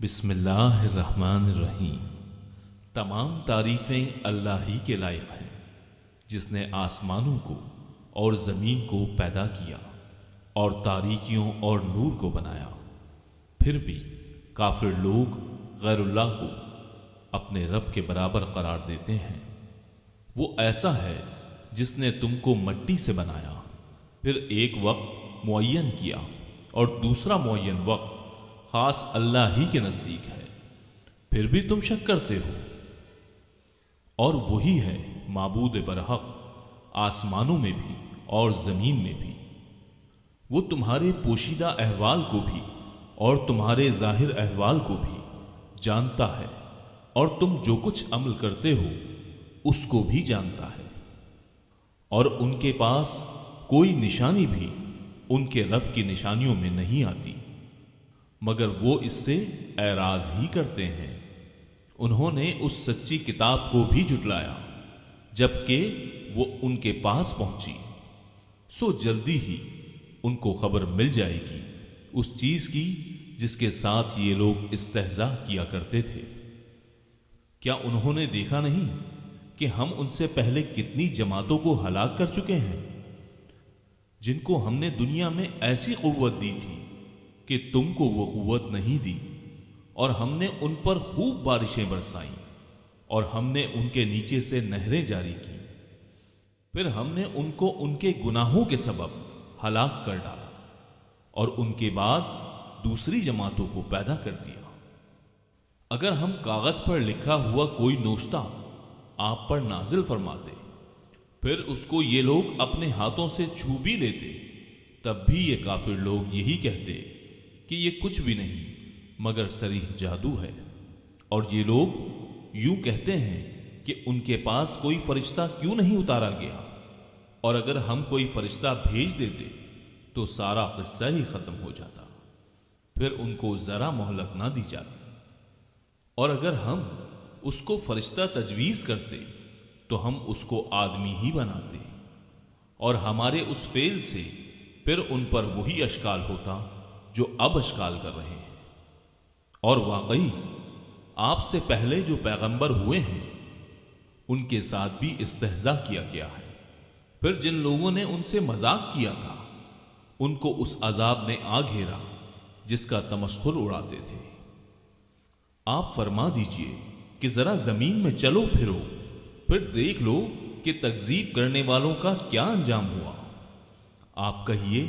بسم اللہ الرحمن الرحیم۔ تمام تعریفیں اللہ ہی کے لائق ہیں جس نے آسمانوں کو اور زمین کو پیدا کیا اور تاریکیوں اور نور کو بنایا۔ پھر بھی کافر لوگ غیر اللہ کو اپنے رب کے برابر قرار دیتے ہیں۔ وہ ایسا ہے جس نے تم کو مٹی سے بنایا، پھر ایک وقت معین کیا اور دوسرا معین وقت خاص اللہ ہی کے نزدیک ہے، پھر بھی تم شک کرتے ہو۔ اور وہی ہے معبود برحق آسمانوں میں بھی اور زمین میں بھی۔ وہ تمہارے پوشیدہ احوال کو بھی اور تمہارے ظاہر احوال کو بھی جانتا ہے، اور تم جو کچھ عمل کرتے ہو اس کو بھی جانتا ہے۔ اور ان کے پاس کوئی نشانی بھی ان کے رب کی نشانیوں میں نہیں آتی، مگر وہ اس سے اعراض ہی کرتے ہیں۔ انہوں نے اس سچی کتاب کو بھی جھٹلایا جبکہ وہ ان کے پاس پہنچی، سو جلدی ہی ان کو خبر مل جائے گی اس چیز کی جس کے ساتھ یہ لوگ استہزاء کیا کرتے تھے۔ کیا انہوں نے دیکھا نہیں کہ ہم ان سے پہلے کتنی جماعتوں کو ہلاک کر چکے ہیں جن کو ہم نے دنیا میں ایسی قوت دی تھی کہ تم کو وہ قوت نہیں دی، اور ہم نے ان پر خوب بارشیں برسائیں اور ہم نے ان کے نیچے سے نہریں جاری کی، پھر ہم نے ان کو ان کے گناہوں کے سبب ہلاک کر ڈالا اور ان کے بعد دوسری جماعتوں کو پیدا کر دیا۔ اگر ہم کاغذ پر لکھا ہوا کوئی نوشتہ آپ پر نازل فرماتے، پھر اس کو یہ لوگ اپنے ہاتھوں سے چھو بھی لیتے، تب بھی یہ کافر لوگ یہی کہتے کہ یہ کچھ بھی نہیں مگر صریح جادو ہے۔ اور یہ لوگ یوں کہتے ہیں کہ ان کے پاس کوئی فرشتہ کیوں نہیں اتارا گیا، اور اگر ہم کوئی فرشتہ بھیج دیتے تو سارا قصہ ہی ختم ہو جاتا، پھر ان کو ذرا مہلت نہ دی جاتی۔ اور اگر ہم اس کو فرشتہ تجویز کرتے تو ہم اس کو آدمی ہی بناتے، اور ہمارے اس فعل سے پھر ان پر وہی اشکال ہوتا جو اب اشکال کر رہے ہیں۔ اور واقعی آپ سے پہلے جو پیغمبر ہوئے ہیں ان کے ساتھ بھی استہزاء کیا گیا ہے، پھر جن لوگوں نے ان سے مذاق کیا تھا ان کو اس عذاب نے آ گھیرا جس کا تمسخر اڑاتے تھے۔ آپ فرما دیجئے کہ ذرا زمین میں چلو پھرو، پھر دیکھ لو کہ تکذیب کرنے والوں کا کیا انجام ہوا۔ آپ کہیے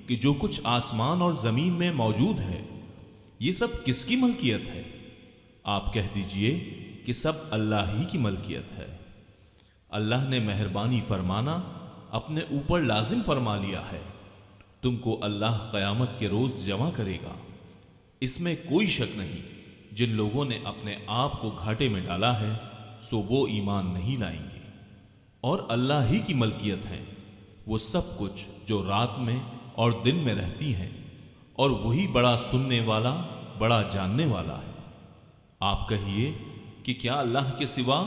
کہ جو کچھ آسمان اور زمین میں موجود ہے یہ سب کس کی ملکیت ہے؟ آپ کہہ دیجئے کہ سب اللہ ہی کی ملکیت ہے۔ اللہ نے مہربانی فرمانا اپنے اوپر لازم فرما لیا ہے۔ تم کو اللہ قیامت کے روز جمع کرے گا، اس میں کوئی شک نہیں۔ جن لوگوں نے اپنے آپ کو گھاٹے میں ڈالا ہے سو وہ ایمان نہیں لائیں گے۔ اور اللہ ہی کی ملکیت ہے وہ سب کچھ جو رات میں اور دن میں رہتی ہیں، اور وہی بڑا سننے والا بڑا جاننے والا ہے۔ آپ کہیے کہ کیا اللہ کے سوا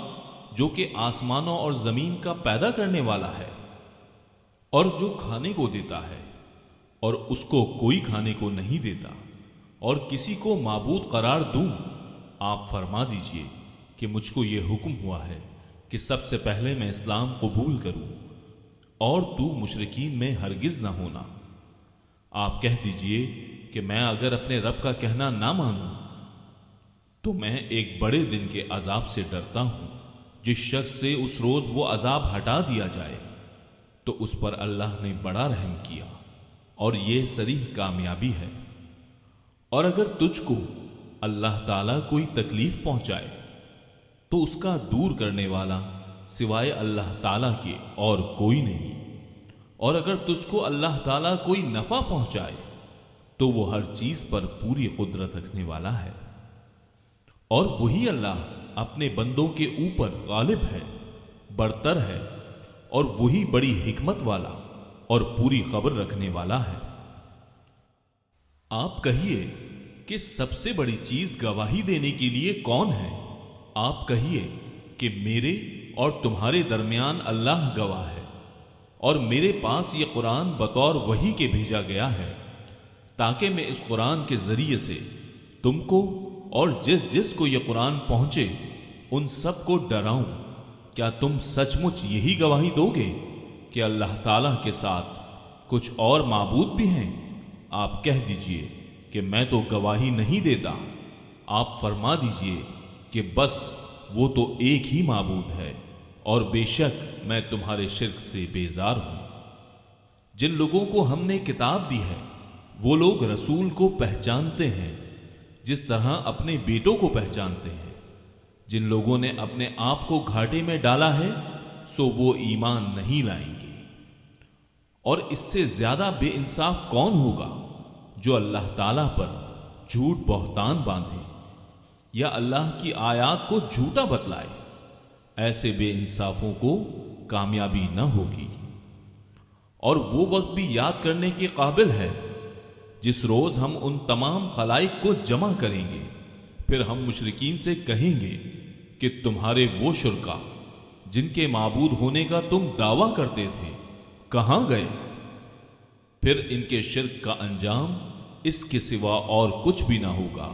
جو کہ آسمانوں اور زمین کا پیدا کرنے والا ہے اور جو کھانے کو دیتا ہے اور اس کو کوئی کھانے کو نہیں دیتا، اور کسی کو معبود قرار دوں؟ آپ فرما دیجئے کہ مجھ کو یہ حکم ہوا ہے کہ سب سے پہلے میں اسلام قبول کروں، اور تو مشرکین میں ہرگز نہ ہونا۔ آپ کہہ دیجئے کہ میں اگر اپنے رب کا کہنا نہ مانوں تو میں ایک بڑے دن کے عذاب سے ڈرتا ہوں۔ جس شخص سے اس روز وہ عذاب ہٹا دیا جائے تو اس پر اللہ نے بڑا رحم کیا، اور یہ صریح کامیابی ہے۔ اور اگر تجھ کو اللہ تعالیٰ کوئی تکلیف پہنچائے تو اس کا دور کرنے والا سوائے اللہ تعالیٰ کے اور کوئی نہیں، اور اگر تجھ کو اللہ تعالیٰ کوئی نفع پہنچائے تو وہ ہر چیز پر پوری قدرت رکھنے والا ہے۔ اور وہی اللہ اپنے بندوں کے اوپر غالب ہے، برتر ہے، اور وہی بڑی حکمت والا اور پوری خبر رکھنے والا ہے۔ آپ کہیے کہ سب سے بڑی چیز گواہی دینے کے لیے کون ہے؟ آپ کہیے کہ میرے اور تمہارے درمیان اللہ گواہ ہے، اور میرے پاس یہ قرآن بطور وحی کے بھیجا گیا ہے تاکہ میں اس قرآن کے ذریعے سے تم کو اور جس جس کو یہ قرآن پہنچے ان سب کو ڈراؤں، کیا تم سچ مچ یہی گواہی دو گے کہ اللہ تعالیٰ کے ساتھ کچھ اور معبود بھی ہیں؟ آپ کہہ دیجئے کہ میں تو گواہی نہیں دیتا۔ آپ فرما دیجئے کہ بس وہ تو ایک ہی معبود ہے، اور بے شک میں تمہارے شرک سے بیزار ہوں۔ جن لوگوں کو ہم نے کتاب دی ہے وہ لوگ رسول کو پہچانتے ہیں جس طرح اپنے بیٹوں کو پہچانتے ہیں۔ جن لوگوں نے اپنے آپ کو گھاٹے میں ڈالا ہے سو وہ ایمان نہیں لائیں گے۔ اور اس سے زیادہ بے انصاف کون ہوگا جو اللہ تعالیٰ پر جھوٹ بہتان باندھے یا اللہ کی آیات کو جھوٹا بتلائے؟ ایسے بے انصافوں کو کامیابی نہ ہوگی۔ اور وہ وقت بھی یاد کرنے کے قابل ہے جس روز ہم ان تمام خلائق کو جمع کریں گے، پھر ہم مشرکین سے کہیں گے کہ تمہارے وہ شرکا جن کے معبود ہونے کا تم دعویٰ کرتے تھے کہاں گئے؟ پھر ان کے شرک کا انجام اس کے سوا اور کچھ بھی نہ ہوگا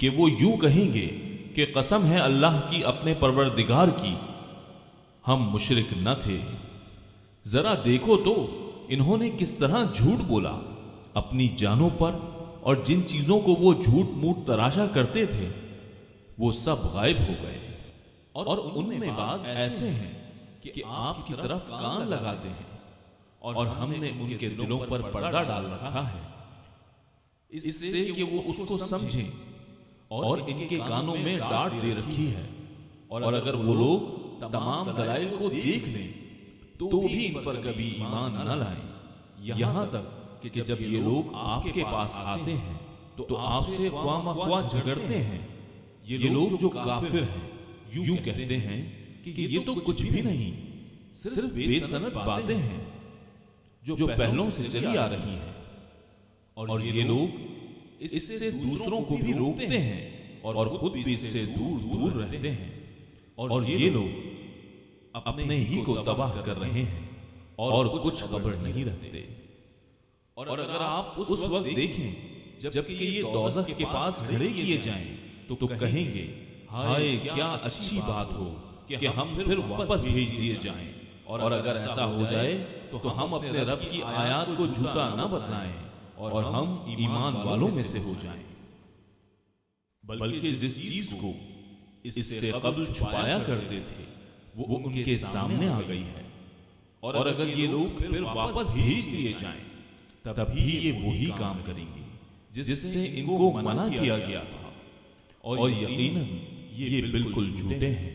کہ وہ یوں کہیں گے کہ قسم ہے اللہ کی اپنے پروردگار کی، ہم مشرک نہ تھے۔ ذرا دیکھو تو انہوں نے کس طرح جھوٹ بولا اپنی جانوں پر، اور جن چیزوں کو وہ جھوٹ موٹ تراشا کرتے تھے وہ سب غائب ہو گئے۔ اور ان میں بعض ایسے ہیں کہ آپ کی طرف کان لگاتے ہیں، اور ہم نے ان کے دلوں پر پردہ ڈال رکھا ہے اس سے کہ وہ اس کو سمجھیں، اور ان کے کانوں میں ڈانٹ دے رکھی ہے، اور اگر وہ لوگ تمام دلائل کو دیکھ لیں تو بھی ان پر کبھی ایمان نہ لائیں، یہاں تک کہ جب یہ لوگ آپ کے پاس آتے ہیں تو آپ سے خواہ مخواہ جھگڑتے ہیں۔ یہ لوگ جو کافر ہیں یوں کہتے ہیں کہ یہ تو کچھ بھی نہیں، صرف بے سند باتیں ہیں جو پہلوں سے چلی آ رہی ہیں، اور یہ لوگ اس سے دوسروں کو بھی روکتے ہیں اور خود بھی اس سے دور دور رہتے ہیں، اور یہ لوگ اپنے ہی کو تباہ کر رہے ہیں اور کچھ خبر نہیں رکھتے۔ اور اگر آپ اس وقت دیکھیں جبکہ یہ دوزخ کے پاس کھڑے کیے جائیں تو کہیں گے ہائے کیا اچھی بات ہو کہ ہم پھر واپس بھیج دیے جائیں، اور اگر ایسا ہو جائے تو ہم اپنے رب کی آیات کو جھوٹا نہ بتلائیں اور ہم ایمان والوں میں سے ہو جائیں۔ بلکہ جس چیز کو اس سے قبل چھپایا کرتے تھے وہ ان کے سامنے آ گئی ہے، اور اگر یہ لوگ پھر واپس بھیج دیے جائیں تب بھی یہ وہی کام کریں گے جس سے ان کو منع کیا گیا تھا، اور یقیناً یہ بالکل جھوٹے ہیں،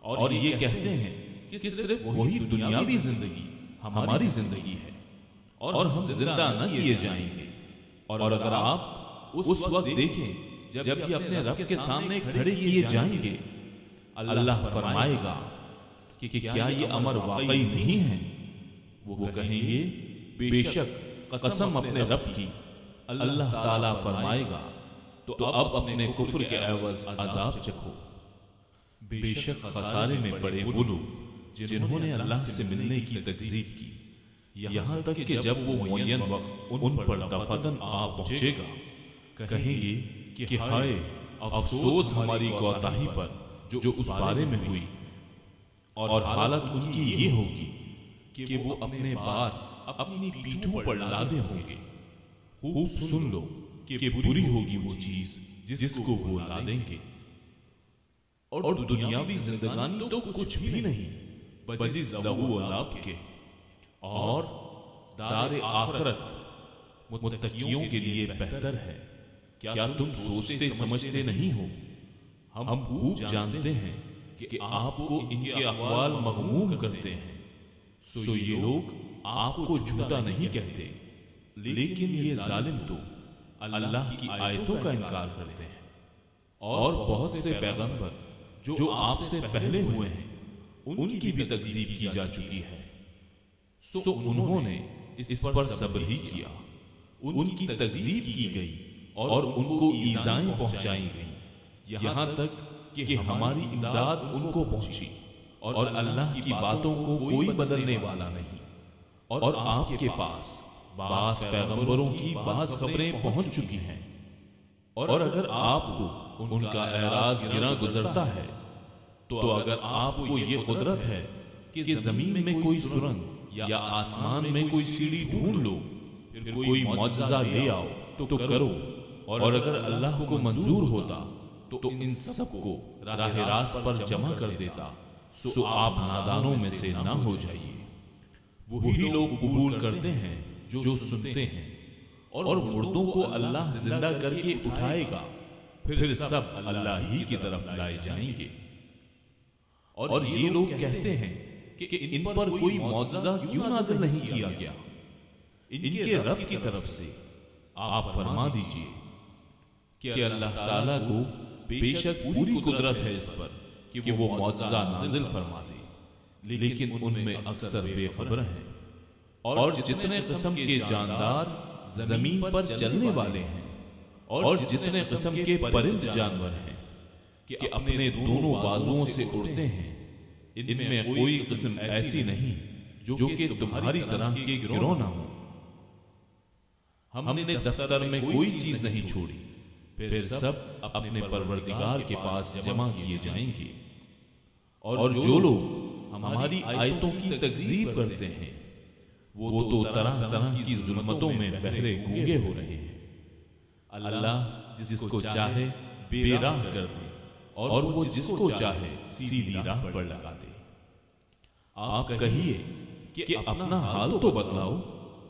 اور یہ کہتے ہیں کہ صرف وہی دنیاوی زندگی ہماری زندگی ہے اور ہم زندہ نہ کیے جائیں گے۔ اور اگر آپ اس وقت دیکھیں جب یہ اپنے رب کے سامنے کھڑے کیے جائیں گے، اللہ فرمائے گا کہ کیا یہ امر واقعی نہیں ہے؟ وہ کہیں گے بے شک قسم اپنے رب کی، اللہ تعالیٰ فرمائے گا تو اب اپنے کفر کے عوض عذاب چکھو۔ بے شک خسارے میں پڑے وہ لوگ جنہوں نے اللہ سے ملنے کی تکذیب کی، یہاں تک کہ جب وہ معین وقت ان پر دفعتاً آ پہنچے گا کہیں گے کہ ہائے افسوس ہماری کوتاہی پر جو اس بارے میں ہوئی، اور حالت ان کی یہ ہوگی کہ وہ اپنے بار اپنی پیٹھوں پر لادے ہوں گے۔ خوب سن لو کہ بری ہوگی وہ چیز جس کو وہ لادیں گے۔ اور دنیاوی زندگانی تو کچھ بھی نہیں بجز لغو و لعب کے، اور دار آخرت متقیوں کے لیے بہتر ہے۔ کیا تم سوچتے سمجھتے نہیں ہو؟ ہم خوب جانتے ہیں کہ آپ کو ان کے اقوال مغموم کرتے ہیں، سو یہ لوگ آپ کو جھوٹا نہیں کہتے، لیکن یہ ظالم تو اللہ کی آیتوں کا انکار کرتے ہیں، اور بہت سے پیغمبر جو آپ سے پہلے ہوئے ہیں ان کی بھی تکذیب کی جا چکی ہے، سو انہوں نے اس پر صبر ہی کیا، ان کی تکذیب کی گئی اور ان کو ایذائیں پہنچائی گئیں، یہاں تک کہ ہماری امداد ان کو پہنچی، اور اللہ کی باتوں کو کوئی بدلنے والا نہیں۔ اور آپ کے پاس بعض پیغمبروں کی بعض خبریں پہنچ چکی ہیں، اور اگر آپ کو ان کا اعراض گرا گزرتا ہے تو اگر آپ کو یہ قدرت ہے کہ زمین میں کوئی سرنگ یا آسمان میں کوئی سیڑھی ڈھونڈ لو، پھر کوئی معجزہ لے آؤ تو کرو، اور اگر اللہ کو منظور ہوتا تو ان سب کو راہ راست پر جمع کر دیتا، سو آپ نادانوں میں سے نہ ہو جائیے۔ وہی لوگ قبول کرتے ہیں جو سنتے ہیں، اور مردوں کو اللہ زندہ کر کے اٹھائے گا، پھر سب اللہ ہی کی طرف لائے جائیں گے۔ اور یہ لوگ کہتے ہیں کہ ان پر کوئی معجزہ کیوں نازل نہیں کیا گیا؟ ان کے رب کی طرف سے آپ فرما دیجئے کہ اللہ تعالیٰ کو بے شک پوری قدرت ہے اس پر کہ وہ معجزہ نازل فرما دے، لیکن ان میں اکثر بے خبر ہیں۔ اور جتنے قسم کے جاندار زمین پر چلنے والے ہیں، اور جتنے قسم کے پرند جانور ہیں کہ اپنے دونوں بازوؤں سے اڑتے ہیں، ان میں کوئی قسم ایسی نہیں جو کہ تمہاری طرح کے گروہ نہ ہوں۔ ہم نے دفتر میں کوئی چیز نہیں چھوڑی، پھر سب اپنے پروردگار کے پاس جمع کیے جائیں گے۔ اور جو لوگ ہماری آیتوں کی تکذیب کرتے ہیں وہ تو طرح طرح کی ظلمتوں میں بہرے گونگے ہو رہے ہیں۔ اللہ جس کو چاہے بے راہ کر دے، اور وہ جس کو چاہے سیدھی راہ پر لگا دے۔ آپ کہیے کہ اپنا حال تو بتلاؤ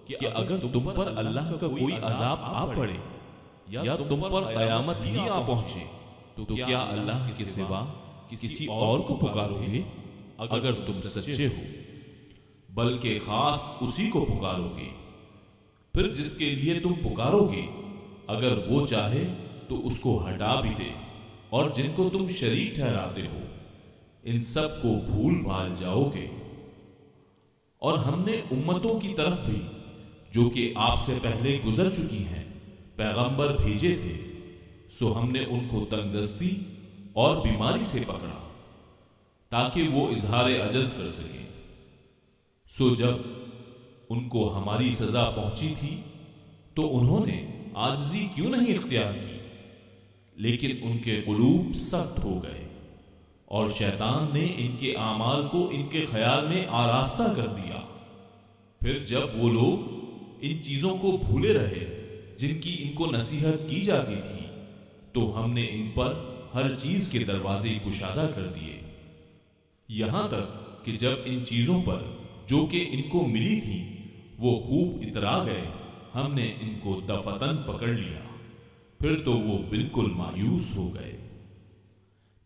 کہ اگر تم پر اللہ کا کوئی عذاب آ پڑے یا تم پر قیامت ہی آ پہنچے تو کیا اللہ کے سوا کسی اور کو پکارو گے اگر تم سچے ہو؟ بلکہ خاص اسی کو پکارو گے۔ پھر جس کے لیے تم پکارو گے اگر وہ چاہے تو اس کو ہٹا بھی دے، اور جن کو تم شریک ٹھہراتے ہو ان سب کو بھول بھال جاؤ گے۔ اور ہم نے امتوں کی طرف بھی جو کہ آپ سے پہلے گزر چکی ہیں پیغمبر بھیجے تھے، سو ہم نے ان کو تنگ دستی اور بیماری سے پکڑا تاکہ وہ اظہار عجز کر سکیں۔ سو جب ان کو ہماری سزا پہنچی تھی تو انہوں نے عاجزی کیوں نہیں اختیار کی، لیکن ان کے قلوب سخت ہو گئے، اور شیطان نے ان کے اعمال کو ان کے خیال میں آراستہ کر دیا۔ پھر جب وہ لوگ ان چیزوں کو بھولے رہے جن کی ان کو نصیحت کی جاتی تھی، تو ہم نے ان پر ہر چیز کے دروازے کشادہ کر دیے، یہاں تک کہ جب ان چیزوں پر جو کہ ان کو ملی تھی وہ خوب اترا گئے، ہم نے ان کو دفتن پکڑ لیا، پھر تو وہ بالکل مایوس ہو گئے۔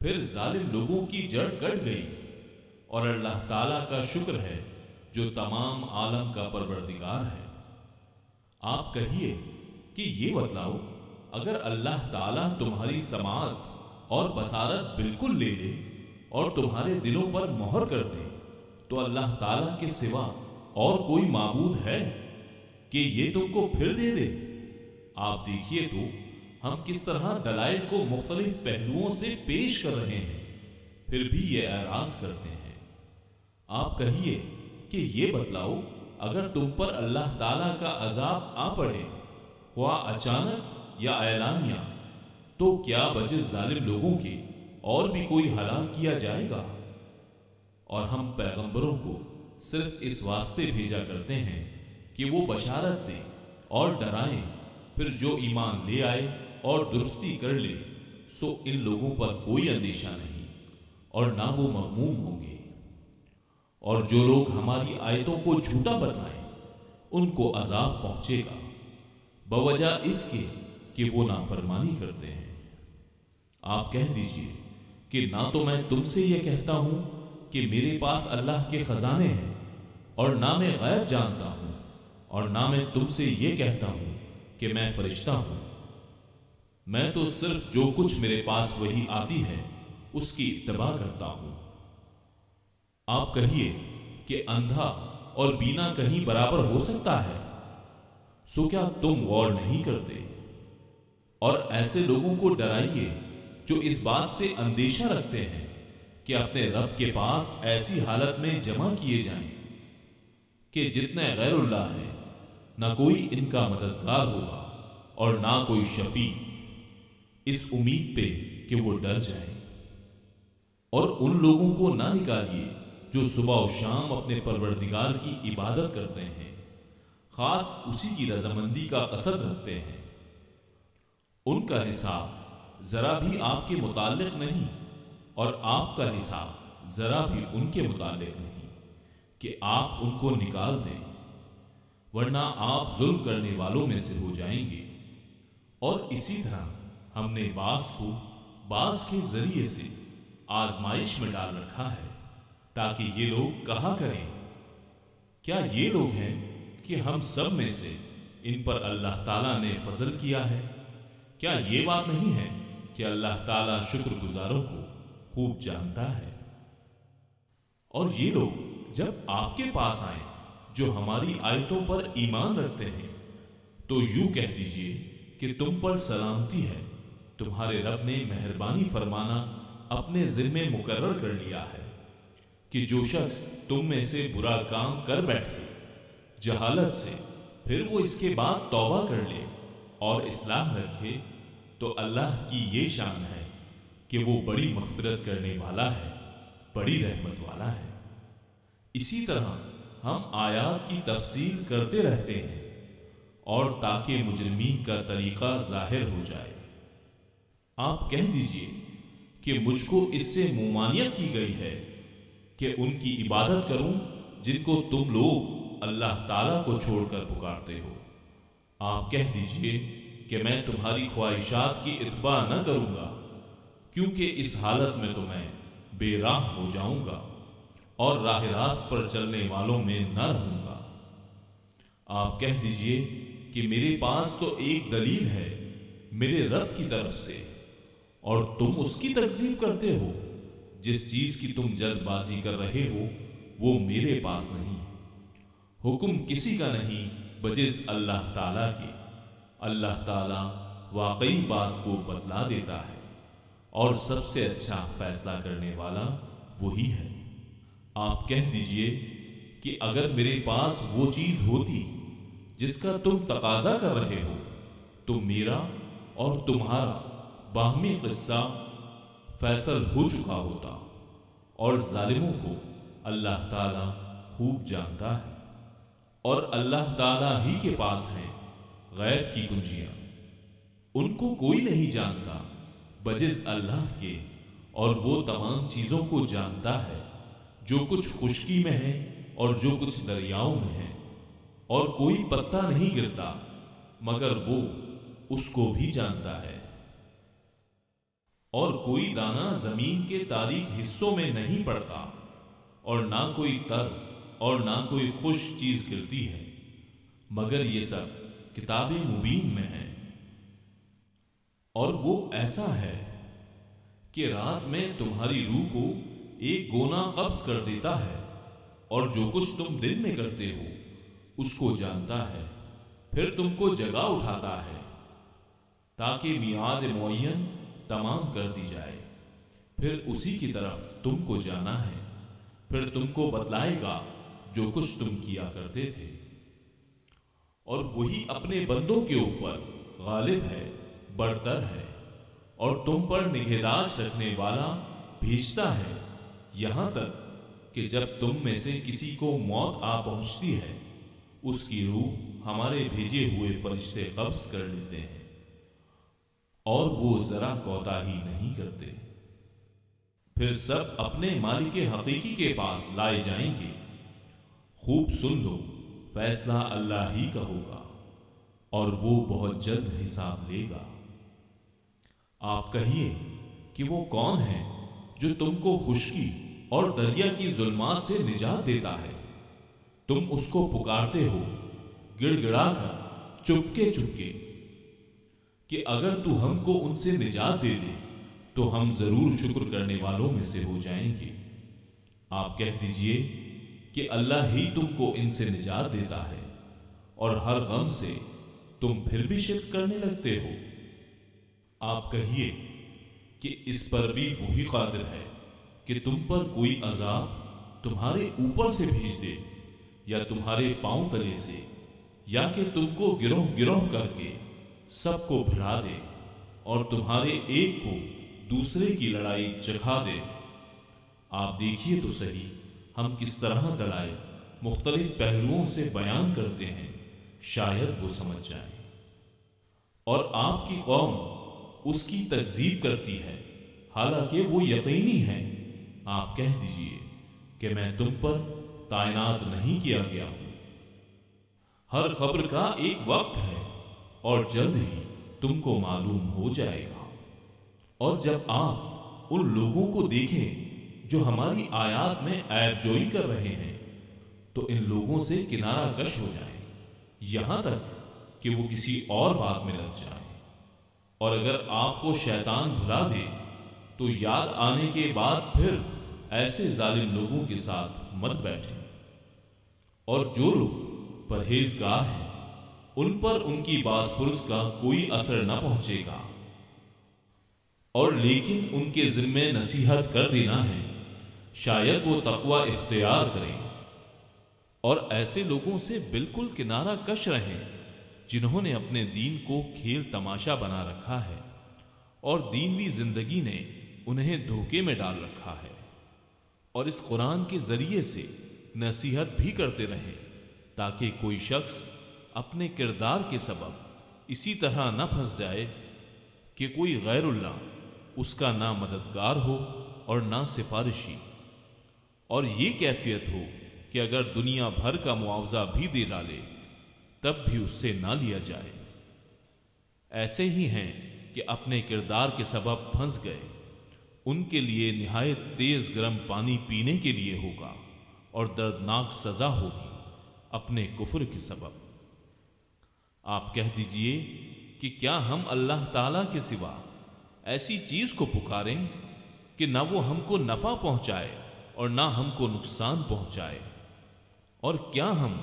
پھر ظالم لوگوں کی جڑ کٹ گئی، اور اللہ تعالیٰ کا شکر ہے جو تمام عالم کا پروردگار ہے۔ آپ کہیے کہ یہ بتلاؤ، اگر اللہ تعالیٰ تمہاری سماعت اور بصارت بالکل لے لے اور تمہارے دلوں پر مہر کر دے تو اللہ تعالیٰ کے سوا اور کوئی معبود ہے کہ یہ تم کو پھر دے دے؟ آپ دیکھیے تو ہم کس طرح دلائل کو مختلف پہلوؤں سے پیش کر رہے ہیں، پھر بھی یہ اعراض کرتے ہیں۔ آپ کہیے کہ یہ بتلاؤ، اگر تم پر اللہ تعالیٰ کا عذاب آ پڑے خواہ اچانک یا اعلانیہ، تو کیا بجے ظالم لوگوں کے اور بھی کوئی ہلاک کیا جائے گا؟ اور ہم پیغمبروں کو صرف اس واسطے بھیجا کرتے ہیں کہ وہ بشارت دیں اور ڈرائیں، پھر جو ایمان لے آئے اور درستی کر لے سو ان لوگوں پر کوئی اندیشہ نہیں اور نہ وہ مغموم ہوں گے۔ اور جو لوگ ہماری آیتوں کو جھوٹا بتلائیں ان کو عذاب پہنچے گا بوجہ اس کے کہ وہ نافرمانی کرتے ہیں۔ آپ کہہ دیجئے کہ نہ تو میں تم سے یہ کہتا ہوں کہ میرے پاس اللہ کے خزانے ہیں، اور نہ میں غیب جانتا ہوں، اور نہ میں تم سے یہ کہتا ہوں کہ میں فرشتہ ہوں۔ میں تو صرف جو کچھ میرے پاس وحی آتی ہے اس کی اتباع کرتا ہوں۔ آپ کہیے کہ اندھا اور بینا کہیں برابر ہو سکتا ہے؟ سو کیا تم غور نہیں کرتے؟ اور ایسے لوگوں کو ڈرائیے جو اس بات سے اندیشہ رکھتے ہیں کہ اپنے رب کے پاس ایسی حالت میں جمع کیے جائیں کہ جتنے غیر اللہ ہے نہ کوئی ان کا مددگار ہوگا اور نہ کوئی شفیع، اس امید پہ کہ وہ ڈر جائیں۔ اور ان لوگوں کو نہ نکالیے جو صبح و شام اپنے پروردگار کی عبادت کرتے ہیں، خاص اسی کی رضامندی کا قصد رکھتے ہیں۔ ان کا حساب ذرا بھی آپ کے متعلق نہیں، اور آپ کا حساب ذرا بھی ان کے متعلق نہیں کہ آپ ان کو نکال دیں، ورنہ آپ ظلم کرنے والوں میں سے ہو جائیں گے۔ اور اسی طرح ہم نے بعض کو بعض کے ذریعے سے آزمائش میں ڈال رکھا ہے، تاکہ یہ لوگ کہا کریں کیا یہ لوگ ہیں کہ ہم سب میں سے ان پر اللہ تعالیٰ نے فضل کیا ہے؟ کیا یہ بات نہیں ہے کہ اللہ تعالیٰ شکر گزاروں کو خوب جانتا ہے؟ اور یہ لوگ جب آپ کے پاس آئیں جو ہماری آیتوں پر ایمان رکھتے ہیں تو یوں کہہ دیجئے کہ تم پر سلامتی ہے، تمہارے رب نے مہربانی فرمانا اپنے ذمے مقرر کر لیا ہے کہ جو شخص تم میں سے برا کام کر بیٹھے جہالت سے، پھر وہ اس کے بعد توبہ کر لے اور اصلاح رکھے، تو اللہ کی یہ شان ہے کہ وہ بڑی مغفرت کرنے والا ہے، بڑی رحمت والا ہے۔ اسی طرح ہم آیات کی تفسیر کرتے رہتے ہیں، اور تاکہ مجرمین کا طریقہ ظاہر ہو جائے، آپ کہہ دیجئے کہ مجھ کو اس سے ممانعت کی گئی ہے کہ ان کی عبادت کروں جن کو تم لوگ اللہ تعالیٰ کو چھوڑ کر پکارتے ہو۔ آپ کہہ دیجئے کہ میں تمہاری خواہشات کی اتباع نہ کروں گا، کیونکہ اس حالت میں تو میں بے راہ ہو جاؤں گا اور راہ راست پر چلنے والوں میں نہ رہوں گا۔ آپ کہہ دیجئے کہ میرے پاس تو ایک دلیل ہے میرے رب کی طرف سے، اور تم اس کی تکذیب کرتے ہو۔ جس چیز کی تم جلد بازی کر رہے ہو وہ میرے پاس نہیں، حکم کسی کا نہیں بجز اللہ تعالیٰ کے۔ اللہ تعالیٰ واقعی بات کو بتلا دیتا ہے، اور سب سے اچھا فیصلہ کرنے والا وہی ہے۔ آپ کہہ دیجئے کہ اگر میرے پاس وہ چیز ہوتی جس کا تم تقاضا کر رہے ہو تو میرا اور تمہارا باہمی قصہ فیصل ہو چکا ہوتا، اور ظالموں کو اللہ تعالیٰ خوب جانتا ہے، اور اللہ تعالیٰ ہی کے پاس ہیں غیب کی کنجیاں، ان کو کوئی نہیں جانتا بجز اللہ کے، اور وہ تمام چیزوں کو جانتا ہے جو کچھ خشکی میں ہے اور جو کچھ دریاؤں میں ہے، اور کوئی پتا نہیں گرتا مگر وہ اس کو بھی جانتا ہے، اور کوئی دانہ زمین کے تاریک حصوں میں نہیں پڑتا، اور نہ کوئی تر اور نہ کوئی خشک چیز گرتی ہے، مگر یہ سب کتاب مبین میں ہے۔ اور وہ ایسا ہے کہ رات میں تمہاری روح کو ایک گونا قبض کر دیتا ہے، اور جو کچھ تم دن میں کرتے ہو اس کو جانتا ہے، پھر تم کو جگا اٹھاتا ہے تاکہ میعاد معین تمام کر دی جائے، پھر اسی کی طرف تم کو جانا ہے، پھر تم کو بتلائے گا جو کچھ تم کیا کرتے تھے۔ اور وہی اپنے بندوں کے اوپر غالب ہے، برتر ہے، اور تم پر نگہداشت رکھنے والا بھیجتا ہے، یہاں تک کہ جب تم میں سے کسی کو موت آ پہنچتی ہے اس کی روح ہمارے بھیجے ہوئے فرشتے قبض کر لیتے ہیں، اور وہ ذرا کوتاہی نہیں کرتے۔ پھر سب اپنے مالک حقیقی کے پاس لائے جائیں گے۔ خوب سن لو، فیصلہ اللہ ہی کا ہوگا، اور وہ بہت جلد حساب لے گا۔ آپ کہیے کہ وہ کون ہے جو تم کو خشکی اور دریا کی ظلمات سے نجات دیتا ہے؟ تم اس کو پکارتے ہو گڑ گڑا کر، چپکے چپکے، کہ اگر تو ہم کو ان سے نجات دے دے تو ہم ضرور شکر کرنے والوں میں سے ہو جائیں گے۔ آپ کہہ دیجئے کہ اللہ ہی تم کو ان سے نجات دیتا ہے، اور ہر غم سے تم پھر بھی شرک کرنے لگتے ہو۔ آپ کہیے کہ اس پر بھی وہی قادر ہے کہ تم پر کوئی عذاب تمہارے اوپر سے بھیج دے، یا تمہارے پاؤں تلے سے، یا کہ تم کو گروہ گروہ کر کے سب کو بھڑا دے، اور تمہارے ایک کو دوسرے کی لڑائی چکھا دے۔ آپ دیکھیے تو صحیح ہم کس طرح دلائل مختلف پہلوؤں سے بیان کرتے ہیں، شاید وہ سمجھ جائیں۔ اور آپ کی قوم اس کی تکذیب کرتی ہے، حالانکہ وہ یقینی ہے۔ آپ کہہ دیجئے کہ میں تم پر تعینات نہیں کیا گیا ہوں۔ ہر خبر کا ایک وقت ہے اور جلد ہی تم کو معلوم ہو جائے گا۔ اور جب آپ ان لوگوں کو دیکھیں جو ہماری آیات میں عیب جوئی کر رہے ہیں تو ان لوگوں سے کنارہ کش ہو جائیں، یہاں تک کہ وہ کسی اور بات میں لگ جائیں۔ اور اگر آپ کو شیطان بھلا دے تو یاد آنے کے بعد پھر ایسے ظالم لوگوں کے ساتھ مت بیٹھیں۔ اور جو لوگ پرہیزگار ہیں ان پر ان کی باز پرس کا کوئی اثر نہ پہنچے گا، اور لیکن ان کے ذمے نصیحت کر دینا ہے، شاید وہ تقوی اختیار کریں۔ اور ایسے لوگوں سے بالکل کنارہ کش رہیں جنہوں نے اپنے دین کو کھیل تماشا بنا رکھا ہے اور دینوی زندگی نے انہیں دھوکے میں ڈال رکھا ہے۔ اور اس قرآن کے ذریعے سے نصیحت بھی کرتے رہیں تاکہ کوئی شخص اپنے کردار کے سبب اسی طرح نہ پھنس جائے کہ کوئی غیر اللہ اس کا نہ مددگار ہو اور نہ سفارشی، اور یہ کیفیت ہو کہ اگر دنیا بھر کا معاوضہ بھی دے ڈالے تب بھی اس سے نہ لیا جائے۔ ایسے ہی ہیں کہ اپنے کردار کے سبب پھنس گئے، ان کے لیے نہایت تیز گرم پانی پینے کے لیے ہوگا اور دردناک سزا ہوگی اپنے کفر کے سبب۔ آپ کہہ دیجئے کہ کیا ہم اللہ تعالیٰ کے سوا ایسی چیز کو پکاریں کہ نہ وہ ہم کو نفع پہنچائے اور نہ ہم کو نقصان پہنچائے؟ اور کیا ہم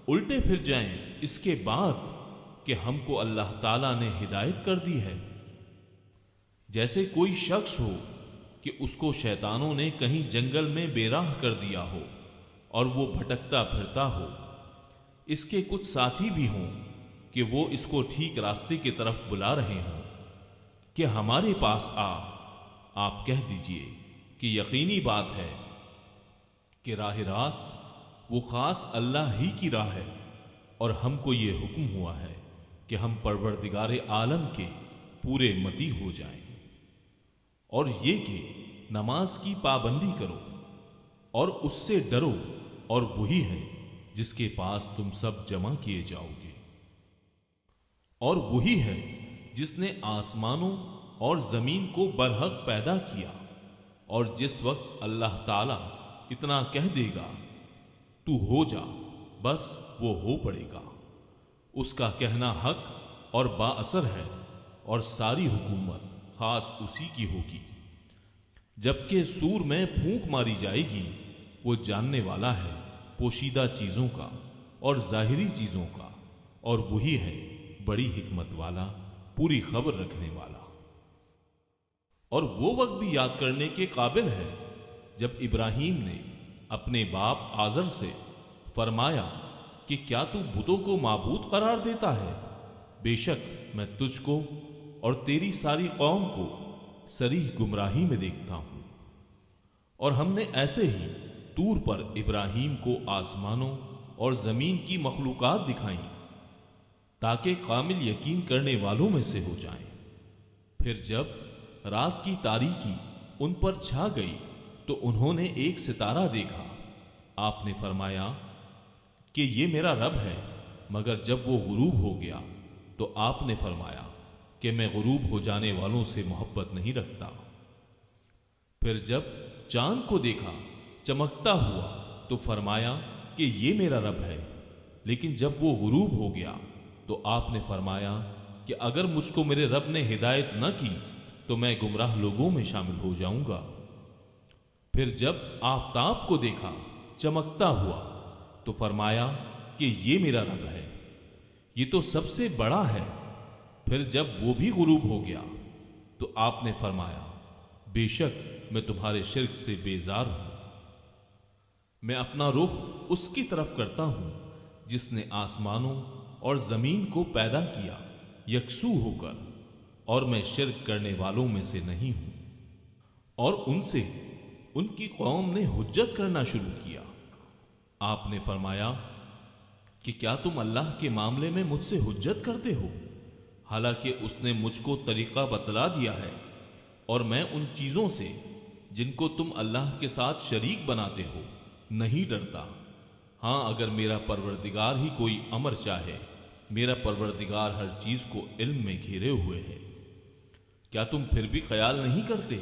الٹے پھر جائیں اس کے بعد کہ ہم کو اللہ تعالیٰ نے ہدایت کر دی ہے؟ جیسے کوئی شخص ہو کہ اس کو شیطانوں نے کہیں جنگل میں بے راہ کر دیا ہو اور وہ بھٹکتا پھرتا ہو، اس کے کچھ ساتھی بھی ہوں کہ وہ اس کو ٹھیک راستے کی طرف بلا رہے ہوں کہ ہمارے پاس آ۔ آپ کہہ دیجئے کہ یقینی بات ہے کہ راہ راست وہ خاص اللہ ہی کی راہ ہے، اور ہم کو یہ حکم ہوا ہے کہ ہم پروردگار عالم کے پورے متی ہو جائیں، اور یہ کہ نماز کی پابندی کرو اور اس سے ڈرو، اور وہی ہے جس کے پاس تم سب جمع کیے جاؤ گے، اور وہی ہے جس نے آسمانوں اور زمین کو برحق پیدا کیا، اور جس وقت اللہ تعالیٰ اتنا کہہ دے گا تو ہو جا، بس وہ ہو پڑے گا۔ اس کا کہنا حق اور با اثر ہے، اور ساری حکومت خاص اسی کی ہوگی۔ جبکہ سور میں پھونک ماری جائے گی، وہ جاننے والا ہے پوشیدہ چیزوں کا اور ظاہری چیزوں کا، اور وہی ہے بڑی حکمت والا، پوری خبر رکھنے والا۔ اور وہ وقت بھی یاد کرنے کے قابل ہے جب ابراہیم نے اپنے باپ آزر سے فرمایا کہ کیا تو بتوں کو معبود قرار دیتا ہے؟ بے شک میں تجھ کو اور تیری ساری قوم کو صریح گمراہی میں دیکھتا ہوں۔ اور ہم نے ایسے ہی طور پر ابراہیم کو آسمانوں اور زمین کی مخلوقات دکھائیں تاکہ کامل یقین کرنے والوں میں سے ہو جائیں۔ پھر جب رات کی تاریکی ان پر چھا گئی تو انہوں نے ایک ستارہ دیکھا۔ آپ نے فرمایا کہ یہ میرا رب ہے، مگر جب وہ غروب ہو گیا تو آپ نے فرمایا کہ میں غروب ہو جانے والوں سے محبت نہیں رکھتا۔ پھر جب چاند کو دیکھا چمکتا ہوا تو فرمایا کہ یہ میرا رب ہے، لیکن جب وہ غروب ہو گیا تو آپ نے فرمایا کہ اگر مجھ کو میرے رب نے ہدایت نہ کی تو میں گمراہ لوگوں میں شامل ہو جاؤں گا۔ پھر جب آفتاب کو دیکھا چمکتا ہوا تو فرمایا کہ یہ میرا رب ہے، یہ تو سب سے بڑا ہے۔ پھر جب وہ بھی غروب ہو گیا تو آپ نے فرمایا بے شک میں تمہارے شرک سے بیزار ہوں۔ میں اپنا رخ اس کی طرف کرتا ہوں جس نے آسمانوں اور زمین کو پیدا کیا یکسو ہو کر، اور میں شرک کرنے والوں میں سے نہیں ہوں۔ اور ان سے ان کی قوم نے حجت کرنا شروع کیا۔ آپ نے فرمایا کہ کیا تم اللہ کے معاملے میں مجھ سے حجت کرتے ہو، حالانکہ اس نے مجھ کو طریقہ بتلا دیا ہے، اور میں ان چیزوں سے جن کو تم اللہ کے ساتھ شریک بناتے ہو نہیں ڈرتا۔ ہاں اگر میرا پروردگار ہی کوئی امر چاہے، میرا پروردگار ہر چیز کو علم میں گھیرے ہوئے ہے، کیا تم پھر بھی خیال نہیں کرتے؟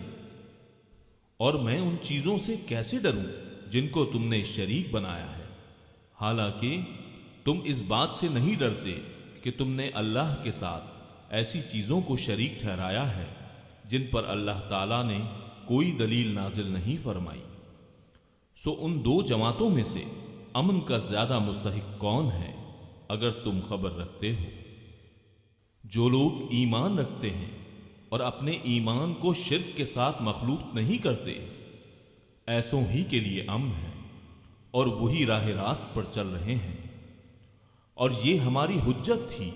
اور میں ان چیزوں سے کیسے ڈروں جن کو تم نے شریک بنایا ہے، حالانکہ تم اس بات سے نہیں ڈرتے کہ تم نے اللہ کے ساتھ ایسی چیزوں کو شریک ٹھہرایا ہے جن پر اللہ تعالیٰ نے کوئی دلیل نازل نہیں فرمائی۔ سو ان دو جماعتوں میں سے امن کا زیادہ مستحق کون ہے اگر تم خبر رکھتے ہو؟ جو لوگ ایمان رکھتے ہیں اور اپنے ایمان کو شرک کے ساتھ مخلوط نہیں کرتے، ایسوں ہی کے لیے امن ہے، اور وہی راہ راست پر چل رہے ہیں۔ اور یہ ہماری حجت تھی،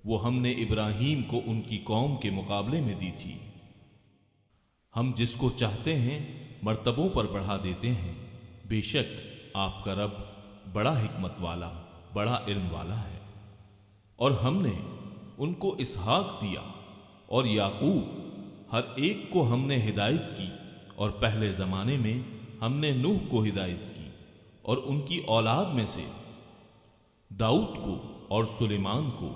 وہ ہم نے ابراہیم کو ان کی قوم کے مقابلے میں دی تھی۔ ہم جس کو چاہتے ہیں مرتبوں پر بڑھا دیتے ہیں، بے شک آپ کا رب بڑا حکمت والا، بڑا علم والا ہے۔ اور ہم نے ان کو اسحاق دیا اور یعقوب، ہر ایک کو ہم نے ہدایت کی، اور پہلے زمانے میں ہم نے نوح کو ہدایت کی، اور ان کی اولاد میں سے داؤد کو اور سلیمان کو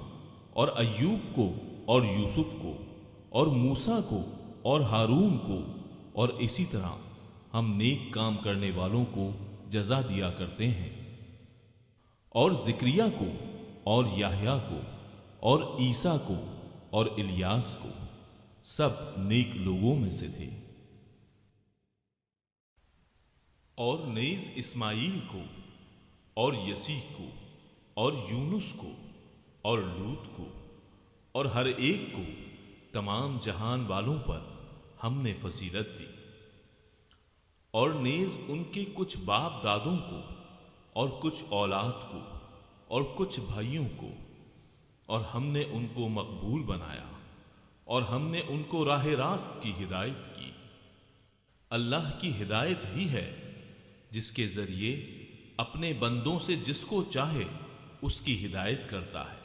اور ایوب کو اور یوسف کو اور موسیٰ کو اور ہارون کو، اور اسی طرح ہم نیک کام کرنے والوں کو جزا دیا کرتے ہیں۔ اور زکریا کو اور یحییٰ کو اور عیسیٰ کو اور الیاس کو، سب نیک لوگوں میں سے تھے۔ اور نیز اسماعیل کو اور یسیع کو اور یونس کو اور لوط کو، اور ہر ایک کو تمام جہان والوں پر ہم نے فضیلت دی۔ اور نیز ان کے کچھ باپ دادوں کو اور کچھ اولاد کو اور کچھ بھائیوں کو، اور ہم نے ان کو مقبول بنایا، اور ہم نے ان کو راہ راست کی ہدایت کی۔ اللہ کی ہدایت ہی ہے جس کے ذریعے اپنے بندوں سے جس کو چاہے اس کی ہدایت کرتا ہے۔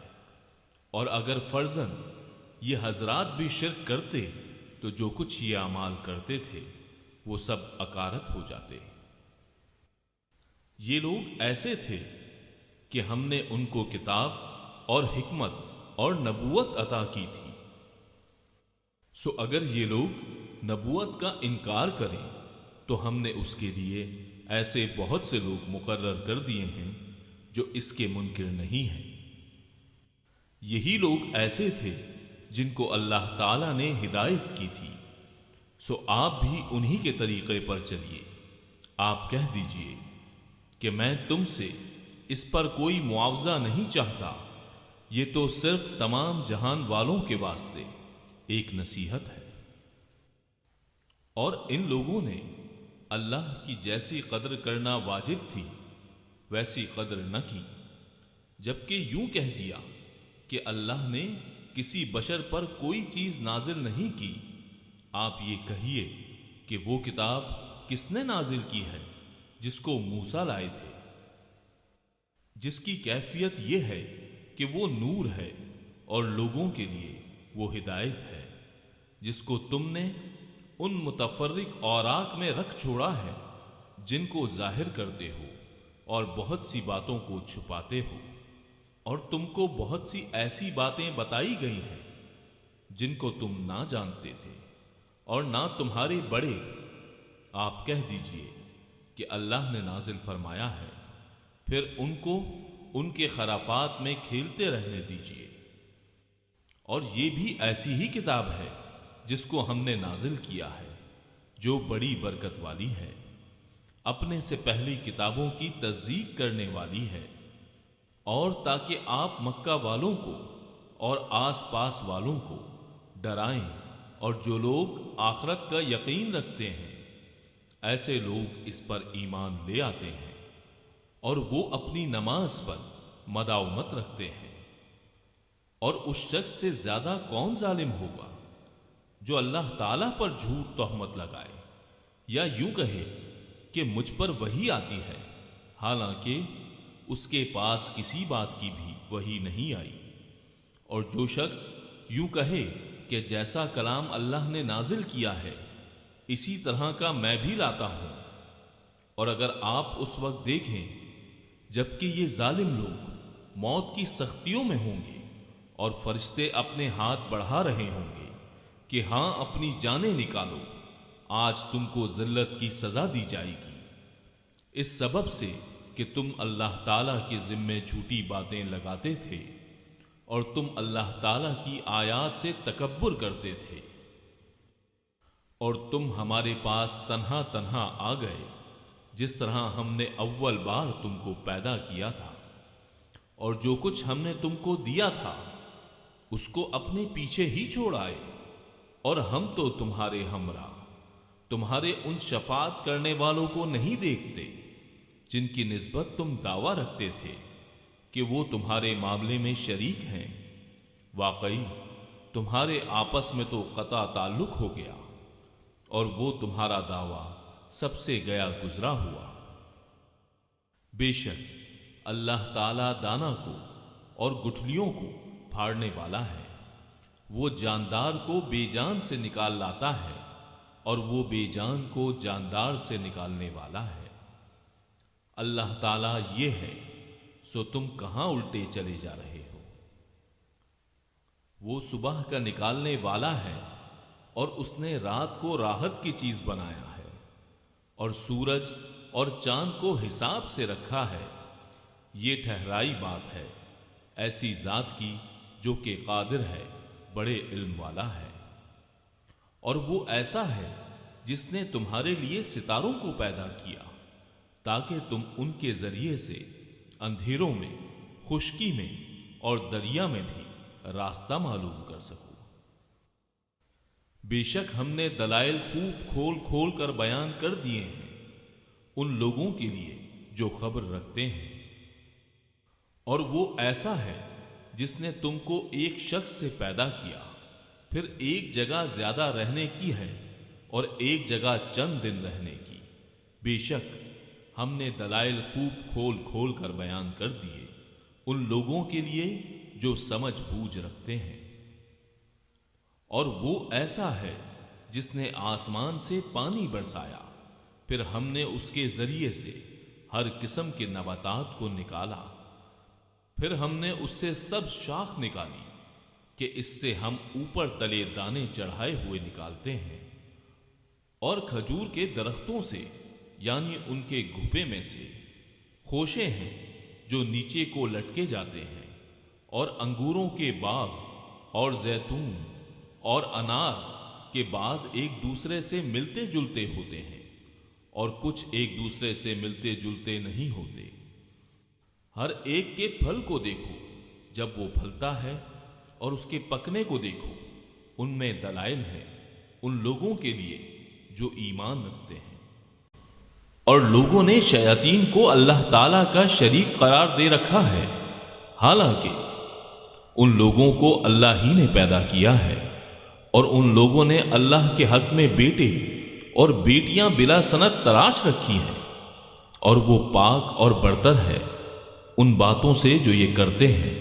اور اگر فرضاً یہ حضرات بھی شرک کرتے تو جو کچھ یہ اعمال کرتے تھے وہ سب اکارت ہو جاتے۔ یہ لوگ ایسے تھے کہ ہم نے ان کو کتاب اور حکمت اور نبوت عطا کی تھی۔ سو اگر یہ لوگ نبوت کا انکار کریں تو ہم نے اس کے لیے ایسے بہت سے لوگ مقرر کر دیے ہیں جو اس کے منکر نہیں ہیں۔ یہی لوگ ایسے تھے جن کو اللہ تعالیٰ نے ہدایت کی تھی، سو آپ بھی انہی کے طریقے پر چلیے۔ آپ کہہ دیجئے کہ میں تم سے اس پر کوئی معاوضہ نہیں چاہتا، یہ تو صرف تمام جہان والوں کے واسطے ایک نصیحت ہے۔ اور ان لوگوں نے اللہ کی جیسی قدر کرنا واجب تھی ویسی قدر نہ کی، جبکہ یوں کہہ دیا کہ اللہ نے کسی بشر پر کوئی چیز نازل نہیں کی۔ آپ یہ کہیے کہ وہ کتاب کس نے نازل کی ہے جس کو موسیٰ لائے تھے، جس کی کیفیت یہ ہے کہ وہ نور ہے اور لوگوں کے لیے وہ ہدایت ہے، جس کو تم نے ان متفرق اوراق میں رکھ چھوڑا ہے جن کو ظاہر کرتے ہو اور بہت سی باتوں کو چھپاتے ہو، اور تم کو بہت سی ایسی باتیں بتائی گئی ہیں جن کو تم نہ جانتے تھے اور نہ تمہارے بڑے۔ آپ کہہ دیجئے کہ اللہ نے نازل فرمایا ہے، پھر ان کو ان کے خرافات میں کھیلتے رہنے دیجئے۔ اور یہ بھی ایسی ہی کتاب ہے جس کو ہم نے نازل کیا ہے، جو بڑی برکت والی ہے، اپنے سے پہلی کتابوں کی تصدیق کرنے والی ہے، اور تاکہ آپ مکہ والوں کو اور آس پاس والوں کو ڈرائیں، اور جو لوگ آخرت کا یقین رکھتے ہیں ایسے لوگ اس پر ایمان لے آتے ہیں، اور وہ اپنی نماز پر مداومت رکھتے ہیں۔ اور اس شخص سے زیادہ کون ظالم ہوگا جو اللہ تعالیٰ پر جھوٹ تہمت لگائے یا یوں کہے کہ مجھ پر وحی آتی ہے، حالانکہ اس کے پاس کسی بات کی بھی وحی نہیں آئی۔ اور جو شخص یوں کہے کہ جیسا کلام اللہ نے نازل کیا ہے اسی طرح کا میں بھی لاتا ہوں، اور اگر آپ اس وقت دیکھیں جبکہ یہ ظالم لوگ موت کی سختیوں میں ہوں گے اور فرشتے اپنے ہاتھ بڑھا رہے ہوں گے کہ ہاں اپنی جانیں نکالو، آج تم کو ذلت کی سزا دی جائے گی، اس سبب سے کہ تم اللہ تعالیٰ کے ذمے جھوٹی باتیں لگاتے تھے اور تم اللہ تعالیٰ کی آیات سے تکبر کرتے تھے، اور تم ہمارے پاس تنہا تنہا آ گئے جس طرح ہم نے اول بار تم کو پیدا کیا تھا، اور جو کچھ ہم نے تم کو دیا تھا اس کو اپنے پیچھے ہی چھوڑ آئے، اور ہم تو تمہارے ہمراہ تمہارے ان شفاعت کرنے والوں کو نہیں دیکھتے جن کی نسبت تم دعویٰ رکھتے تھے کہ وہ تمہارے معاملے میں شریک ہیں، واقعی تمہارے آپس میں تو قطع تعلق ہو گیا اور وہ تمہارا دعویٰ سب سے گیا گزرا ہوا۔ بے شک اللہ تعالیٰ دانا کو اور گٹھلیوں کو پھاڑنے والا ہے، وہ جاندار کو بے جان سے نکال لاتا ہے اور وہ بے جان کو جاندار سے نکالنے والا ہے۔ اللہ تعالیٰ یہ ہے، سو تم کہاں الٹے چلے جا رہے ہو؟ وہ صبح کا نکالنے والا ہے اور اس نے رات کو راحت کی چیز بنایا ہے، اور سورج اور چاند کو حساب سے رکھا ہے، یہ ٹھہرائی بات ہے ایسی ذات کی جو کہ قادر ہے، بڑے علم والا ہے۔ اور وہ ایسا ہے جس نے تمہارے لیے ستاروں کو پیدا کیا تاکہ تم ان کے ذریعے سے اندھیروں میں، خشکی میں اور دریا میں بھی راستہ معلوم کر سکو۔ بے شک ہم نے دلائل خوب کھول کھول کر بیان کر دیے ہیں ان لوگوں کے لیے جو خبر رکھتے ہیں۔ اور وہ ایسا ہے جس نے تم کو ایک شخص سے پیدا کیا، پھر ایک جگہ زیادہ رہنے کی ہے اور ایک جگہ چند دن رہنے کی، بے شک ہم نے دلائل خوب کھول کھول کر بیان کر دیے ان لوگوں کے لیے جو سمجھ بوجھ رکھتے ہیں۔ اور وہ ایسا ہے جس نے آسمان سے پانی برسایا، پھر ہم نے اس کے ذریعے سے ہر قسم کے نباتات کو نکالا، پھر ہم نے اس سے سب شاخ نکالی کہ اس سے ہم اوپر تلے دانے چڑھائے ہوئے نکالتے ہیں، اور کھجور کے درختوں سے یعنی ان کے گھپے میں سے خوشے ہیں جو نیچے کو لٹکے جاتے ہیں، اور انگوروں کے باغ اور زیتون اور انار کے بعض ایک دوسرے سے ملتے جلتے ہوتے ہیں اور کچھ ایک دوسرے سے ملتے جلتے نہیں ہوتے۔ ہر ایک کے پھل کو دیکھو جب وہ پھلتا ہے اور اس کے پکنے کو دیکھو، ان میں دلائل ہیں ان لوگوں کے لیے جو ایمان رکھتے ہیں۔ اور لوگوں نے شیاطین کو اللہ تعالیٰ کا شریک قرار دے رکھا ہے، حالانکہ ان لوگوں کو اللہ ہی نے پیدا کیا ہے، اور ان لوگوں نے اللہ کے حق میں بیٹے اور بیٹیاں بلا سند تراش رکھی ہیں، اور وہ پاک اور برتر ہے ان باتوں سے جو یہ کرتے ہیں۔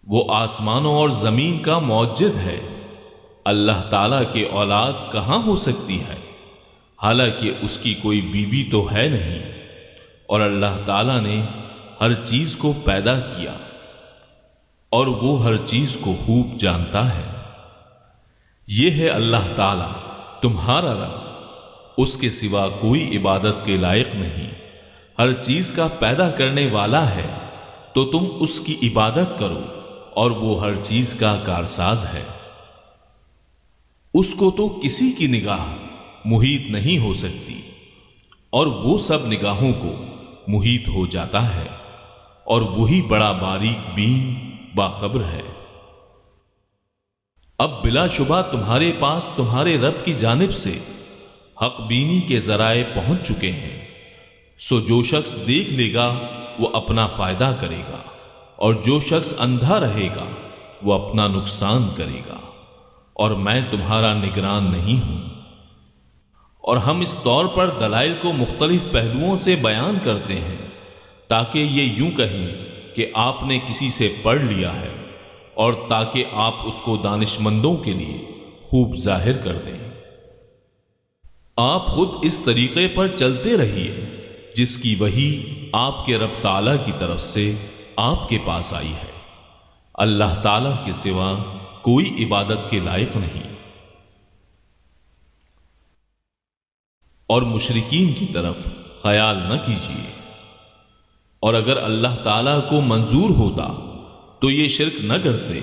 وہ آسمانوں اور زمین کا موجد ہے، اللہ تعالیٰ کے اولاد کہاں ہو سکتی ہے، حالانکہ اس کی کوئی بیوی تو ہے نہیں، اور اللہ تعالیٰ نے ہر چیز کو پیدا کیا اور وہ ہر چیز کو خوب جانتا ہے۔ یہ ہے اللہ تعالیٰ تمہارا رب، اس کے سوا کوئی عبادت کے لائق نہیں، ہر چیز کا پیدا کرنے والا ہے، تو تم اس کی عبادت کرو، اور وہ ہر چیز کا کارساز ہے۔ اس کو تو کسی کی نگاہ محیط نہیں ہو سکتی، اور وہ سب نگاہوں کو محیط ہو جاتا ہے، اور وہی بڑا باریک بین باخبر ہے۔ اب بلا شبہ تمہارے پاس تمہارے رب کی جانب سے حق بینی کے ذرائع پہنچ چکے ہیں، سو جو شخص دیکھ لے گا وہ اپنا فائدہ کرے گا، اور جو شخص اندھا رہے گا وہ اپنا نقصان کرے گا، اور میں تمہارا نگران نہیں ہوں۔ اور ہم اس طور پر دلائل کو مختلف پہلوؤں سے بیان کرتے ہیں تاکہ یہ یوں کہیں کہ آپ نے کسی سے پڑھ لیا ہے، اور تاکہ آپ اس کو دانش مندوں کے لیے خوب ظاہر کر دیں۔ آپ خود اس طریقے پر چلتے رہیے جس کی وحی آپ کے رب تعالیٰ کی طرف سے آپ کے پاس آئی ہے۔ اللہ تعالیٰ کے سوا کوئی عبادت کے لائق نہیں۔ اور مشرکین کی طرف خیال نہ کیجیے، اور اگر اللہ تعالیٰ کو منظور ہوتا تو یہ شرک نہ کرتے،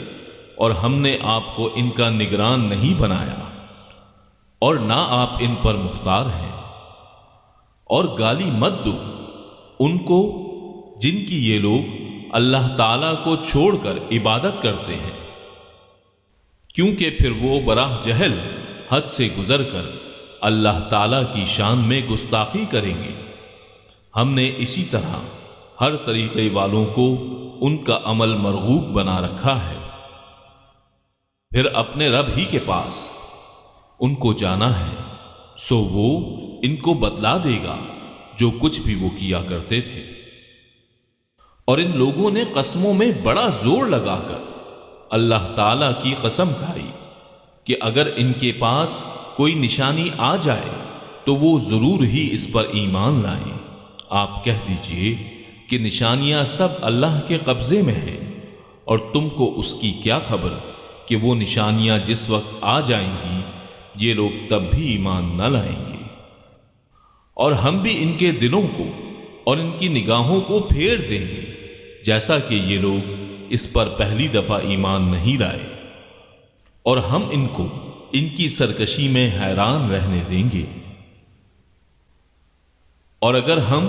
اور ہم نے آپ کو ان کا نگران نہیں بنایا، اور نہ آپ ان پر مختار ہیں۔ اور گالی مت دو ان کو جن کی یہ لوگ اللہ تعالیٰ کو چھوڑ کر عبادت کرتے ہیں، کیونکہ پھر وہ براہ جہل حد سے گزر کر اللہ تعالیٰ کی شان میں گستاخی کریں گے۔ ہم نے اسی طرح ہر طریقے والوں کو ان کا عمل مرغوب بنا رکھا ہے، پھر اپنے رب ہی کے پاس ان کو جانا ہے، سو وہ ان کو بتلا دے گا جو کچھ بھی وہ کیا کرتے تھے۔ اور ان لوگوں نے قسموں میں بڑا زور لگا کر اللہ تعالیٰ کی قسم کھائی کہ اگر ان کے پاس کوئی نشانی آ جائے تو وہ ضرور ہی اس پر ایمان لائیں۔ آپ کہہ دیجئے کہ نشانیاں سب اللہ کے قبضے میں ہیں، اور تم کو اس کی کیا خبر کہ وہ نشانیاں جس وقت آ جائیں گی یہ لوگ تب بھی ایمان نہ لائیں گے۔ اور ہم بھی ان کے دلوں کو اور ان کی نگاہوں کو پھیر دیں گے جیسا کہ یہ لوگ اس پر پہلی دفعہ ایمان نہیں لائے، اور ہم ان کو ان کی سرکشی میں حیران رہنے دیں گے۔ اور اگر ہم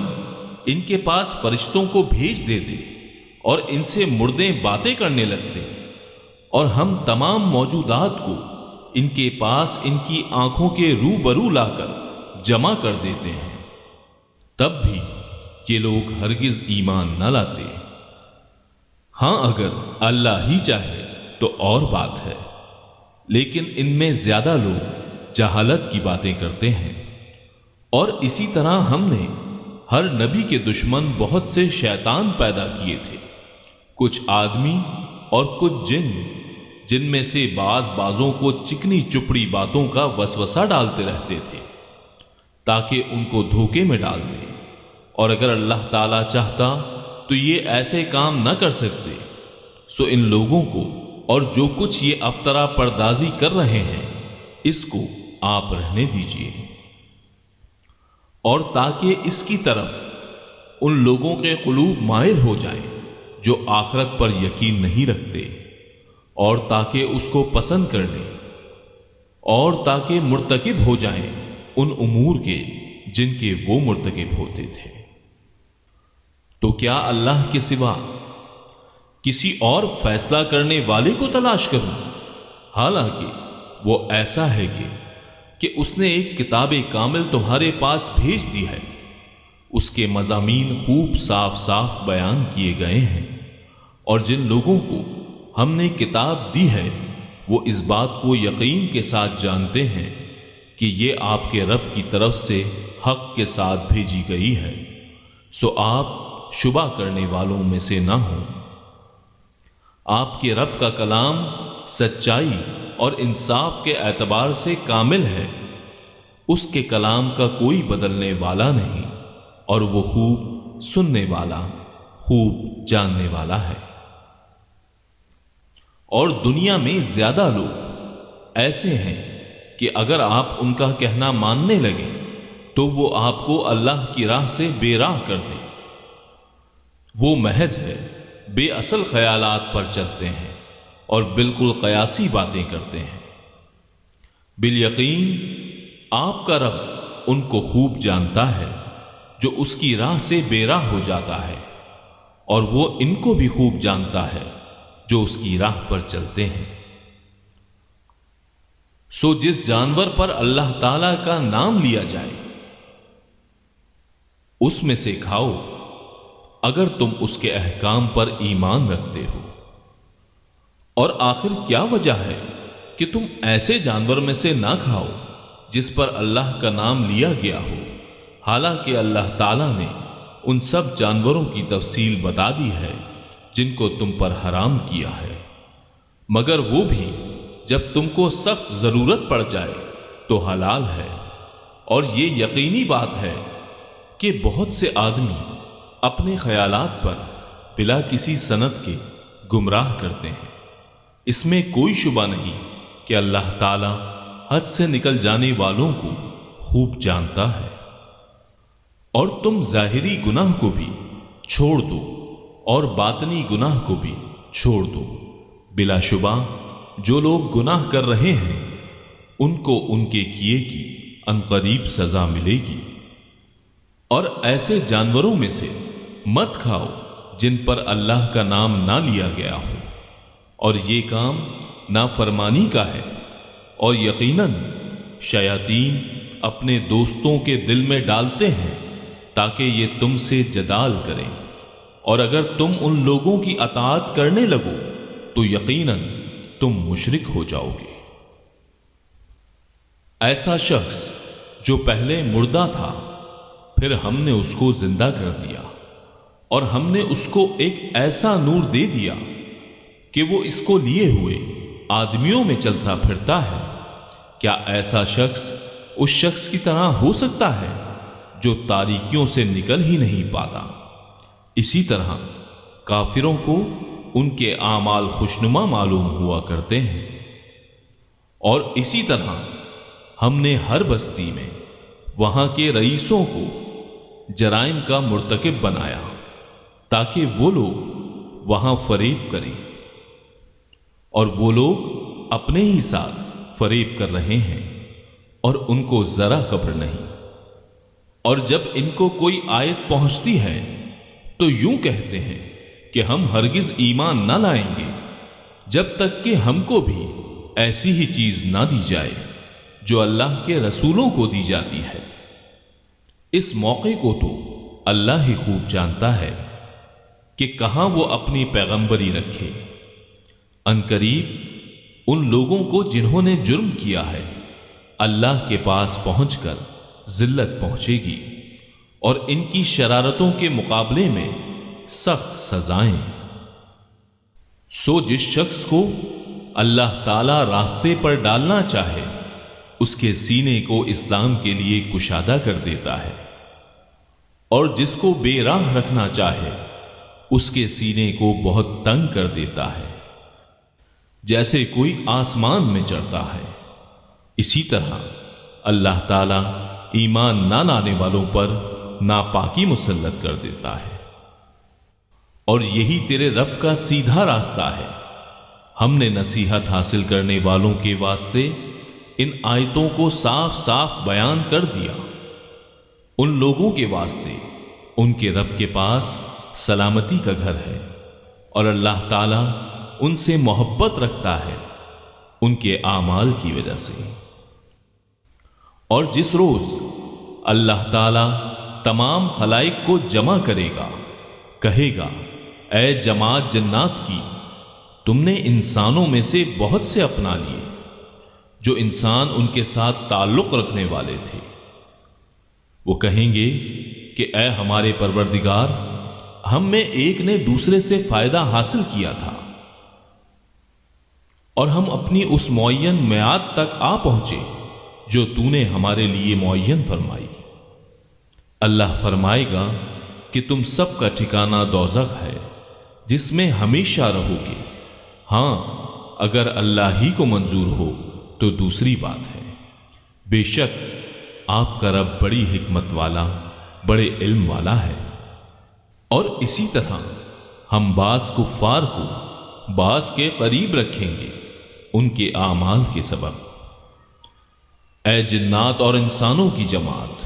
ان کے پاس فرشتوں کو بھیج دیتے اور ان سے مردے باتیں کرنے لگتے، اور ہم تمام موجودات کو ان کے پاس ان کی آنکھوں کے روبرو لا کر جمع کر دیتے ہیں، تب بھی یہ لوگ ہرگز ایمان نہ لاتے۔ ہاں اگر اللہ ہی چاہے تو اور بات ہے، لیکن ان میں زیادہ لوگ جہالت کی باتیں کرتے ہیں۔ اور اسی طرح ہم نے ہر نبی کے دشمن بہت سے شیطان پیدا کیے تھے، کچھ آدمی اور کچھ جن، جن میں سے بعضوں کو چکنی چپڑی باتوں کا وسوسہ ڈالتے رہتے تھے تاکہ ان کو دھوکے میں ڈال دیں۔ اور اگر اللہ تعالیٰ چاہتا تو یہ ایسے کام نہ کر سکتے، سو ان لوگوں کو اور جو کچھ یہ افطرا پردازی کر رہے ہیں اس کو آپ رہنے دیجیے، اور تاکہ اس کی طرف ان لوگوں کے قلوب مائل ہو جائیں جو آخرت پر یقین نہیں رکھتے، اور تاکہ اس کو پسند کر لیں، اور تاکہ مرتکب ہو جائیں ان امور کے جن کے وہ مرتکب ہوتے تھے۔ تو کیا اللہ کے سوا کسی اور فیصلہ کرنے والے کو تلاش کروں؟ حالانکہ وہ ایسا ہے کہ اس نے ایک کتاب کامل تمہارے پاس بھیج دی ہے، اس کے مضامین خوب صاف صاف بیان کیے گئے ہیں، اور جن لوگوں کو ہم نے کتاب دی ہے وہ اس بات کو یقین کے ساتھ جانتے ہیں کہ یہ آپ کے رب کی طرف سے حق کے ساتھ بھیجی گئی ہے، سو آپ شبہ کرنے والوں میں سے نہ ہوں۔ آپ کے رب کا کلام سچائی اور انصاف کے اعتبار سے کامل ہے، اس کے کلام کا کوئی بدلنے والا نہیں، اور وہ خوب سننے والا، خوب جاننے والا ہے۔ اور دنیا میں زیادہ لوگ ایسے ہیں کہ اگر آپ ان کا کہنا ماننے لگیں تو وہ آپ کو اللہ کی راہ سے بے راہ کر دیں۔ وہ محض ہے بے اصل خیالات پر چلتے ہیں اور بالکل قیاسی باتیں کرتے ہیں۔ بالیقین آپ کا رب ان کو خوب جانتا ہے جو اس کی راہ سے بے راہ ہو جاتا ہے، اور وہ ان کو بھی خوب جانتا ہے جو اس کی راہ پر چلتے ہیں۔ سو جس جانور پر اللہ تعالی کا نام لیا جائے اس میں سے کھاؤ، اگر تم اس کے احکام پر ایمان رکھتے ہو۔ اور آخر کیا وجہ ہے کہ تم ایسے جانور میں سے نہ کھاؤ جس پر اللہ کا نام لیا گیا ہو، حالانکہ اللہ تعالیٰ نے ان سب جانوروں کی تفصیل بتا دی ہے جن کو تم پر حرام کیا ہے، مگر وہ بھی جب تم کو سخت ضرورت پڑ جائے تو حلال ہے۔ اور یہ یقینی بات ہے کہ بہت سے آدمی اپنے خیالات پر بلا کسی سند کے گمراہ کرتے ہیں۔ اس میں کوئی شبہ نہیں کہ اللہ تعالی حد سے نکل جانے والوں کو خوب جانتا ہے۔ اور تم ظاہری گناہ کو بھی چھوڑ دو اور باطنی گناہ کو بھی چھوڑ دو، بلا شبہ جو لوگ گناہ کر رہے ہیں ان کو ان کے کیے کی عنقریب سزا ملے گی۔ اور ایسے جانوروں میں سے مت کھاؤ جن پر اللہ کا نام نہ لیا گیا ہو، اور یہ کام نافرمانی کا ہے، اور یقیناً شیاطین اپنے دوستوں کے دل میں ڈالتے ہیں تاکہ یہ تم سے جدال کریں، اور اگر تم ان لوگوں کی اطاعت کرنے لگو تو یقیناً تم مشرک ہو جاؤ گے۔ ایسا شخص جو پہلے مردہ تھا پھر ہم نے اس کو زندہ کر دیا، اور ہم نے اس کو ایک ایسا نور دے دیا کہ وہ اس کو لیے ہوئے آدمیوں میں چلتا پھرتا ہے، کیا ایسا شخص اس شخص کی طرح ہو سکتا ہے جو تاریکیوں سے نکل ہی نہیں پاتا؟ اسی طرح کافروں کو ان کے اعمال خوشنما معلوم ہوا کرتے ہیں۔ اور اسی طرح ہم نے ہر بستی میں وہاں کے رئیسوں کو جرائم کا مرتکب بنایا تاکہ وہ لوگ وہاں فریب کریں، اور وہ لوگ اپنے ہی ساتھ فریب کر رہے ہیں اور ان کو ذرا خبر نہیں۔ اور جب ان کو کوئی آیت پہنچتی ہے تو یوں کہتے ہیں کہ ہم ہرگز ایمان نہ لائیں گے جب تک کہ ہم کو بھی ایسی ہی چیز نہ دی جائے جو اللہ کے رسولوں کو دی جاتی ہے۔ اس موقع کو تو اللہ ہی خوب جانتا ہے کہ کہاں وہ اپنی پیغمبری رکھے۔ عنقریب ان لوگوں کو جنہوں نے جرم کیا ہے اللہ کے پاس پہنچ کر ذلت پہنچے گی، اور ان کی شرارتوں کے مقابلے میں سخت سزائیں۔ سو جس شخص کو اللہ تعالی راستے پر ڈالنا چاہے اس کے سینے کو اسلام کے لیے کشادہ کر دیتا ہے، اور جس کو بے راہ رکھنا چاہے اس کے سینے کو بہت تنگ کر دیتا ہے، جیسے کوئی آسمان میں چڑھتا ہے۔ اسی طرح اللہ تعالی ایمان نہ لانے والوں پر ناپاکی مسلط کر دیتا ہے۔ اور یہی تیرے رب کا سیدھا راستہ ہے۔ ہم نے نصیحت حاصل کرنے والوں کے واسطے ان آیتوں کو صاف صاف بیان کر دیا۔ ان لوگوں کے واسطے ان کے رب کے پاس سلامتی کا گھر ہے، اور اللہ تعالی ان سے محبت رکھتا ہے ان کے اعمال کی وجہ سے۔ اور جس روز اللہ تعالی تمام خلائق کو جمع کرے گا، کہے گا اے جماعت جنات کی، تم نے انسانوں میں سے بہت سے اپنا لیے جو انسان ان کے ساتھ تعلق رکھنے والے تھے۔ وہ کہیں گے کہ اے ہمارے پروردگار، ہم میں ایک نے دوسرے سے فائدہ حاصل کیا تھا، اور ہم اپنی اس معین میعاد تک آ پہنچے جو تو نے ہمارے لیے معین فرمائی۔ اللہ فرمائے گا کہ تم سب کا ٹھکانہ دوزخ ہے جس میں ہمیشہ رہو گے۔ ہاں اگر اللہ ہی کو منظور ہو تو دوسری بات ہے، بے شک آپ کا رب بڑی حکمت والا، بڑے علم والا ہے۔ اور اسی طرح ہم بعض کفار کو بعض کے قریب رکھیں گے ان کے اعمال کے سبب۔ اے جنات اور انسانوں کی جماعت،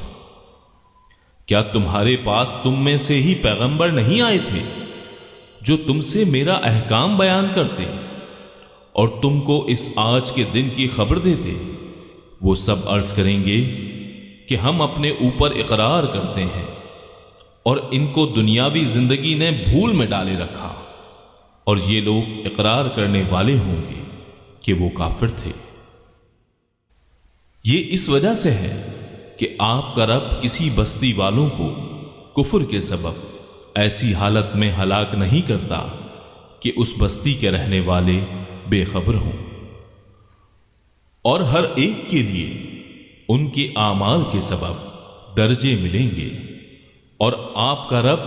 کیا تمہارے پاس تم میں سے ہی پیغمبر نہیں آئے تھے جو تم سے میرا احکام بیان کرتے اور تم کو اس آج کے دن کی خبر دیتے؟ وہ سب عرض کریں گے کہ ہم اپنے اوپر اقرار کرتے ہیں اور ان کو دنیاوی زندگی نے بھول میں ڈالے رکھا، اور یہ لوگ اقرار کرنے والے ہوں گے کہ وہ کافر تھے۔ یہ اس وجہ سے ہے کہ آپ کا رب کسی بستی والوں کو کفر کے سبب ایسی حالت میں ہلاک نہیں کرتا کہ اس بستی کے رہنے والے بے خبر ہوں، اور ہر ایک کے لیے ان کے اعمال کے سبب درجے ملیں گے، اور آپ کا رب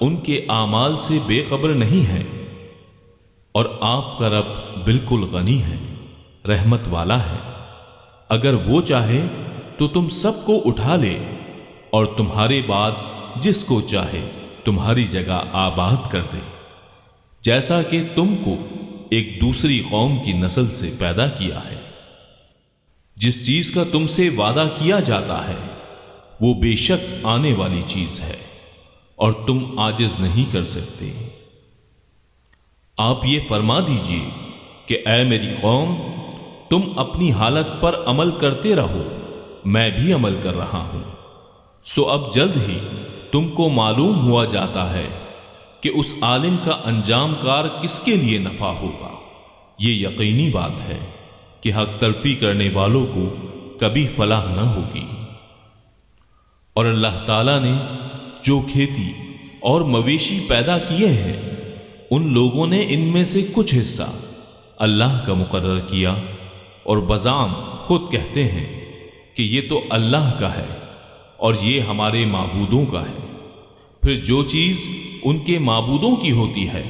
ان کے اعمال سے بے خبر نہیں ہے، اور آپ کا رب بالکل غنی ہے، رحمت والا ہے۔ اگر وہ چاہے تو تم سب کو اٹھا لے اور تمہارے بعد جس کو چاہے تمہاری جگہ آباد کر دے، جیسا کہ تم کو ایک دوسری قوم کی نسل سے پیدا کیا ہے۔ جس چیز کا تم سے وعدہ کیا جاتا ہے وہ بے شک آنے والی چیز ہے، اور تم عاجز نہیں کر سکتے۔ آپ یہ فرما دیجئے کہ اے میری قوم، تم اپنی حالت پر عمل کرتے رہو، میں بھی عمل کر رہا ہوں۔ سو اب جلد ہی تم کو معلوم ہوا جاتا ہے کہ اس عالم کا انجام کار کس کے لیے نفع ہوگا۔ یہ یقینی بات ہے کہ حق تلفی کرنے والوں کو کبھی فلاح نہ ہوگی۔ اور اللہ تعالیٰ نے جو کھیتی اور مویشی پیدا کیے ہیں، ان لوگوں نے ان میں سے کچھ حصہ اللہ کا مقرر کیا، اور بزعم خود کہتے ہیں کہ یہ تو اللہ کا ہے اور یہ ہمارے معبودوں کا ہے۔ پھر جو چیز ان کے معبودوں کی ہوتی ہے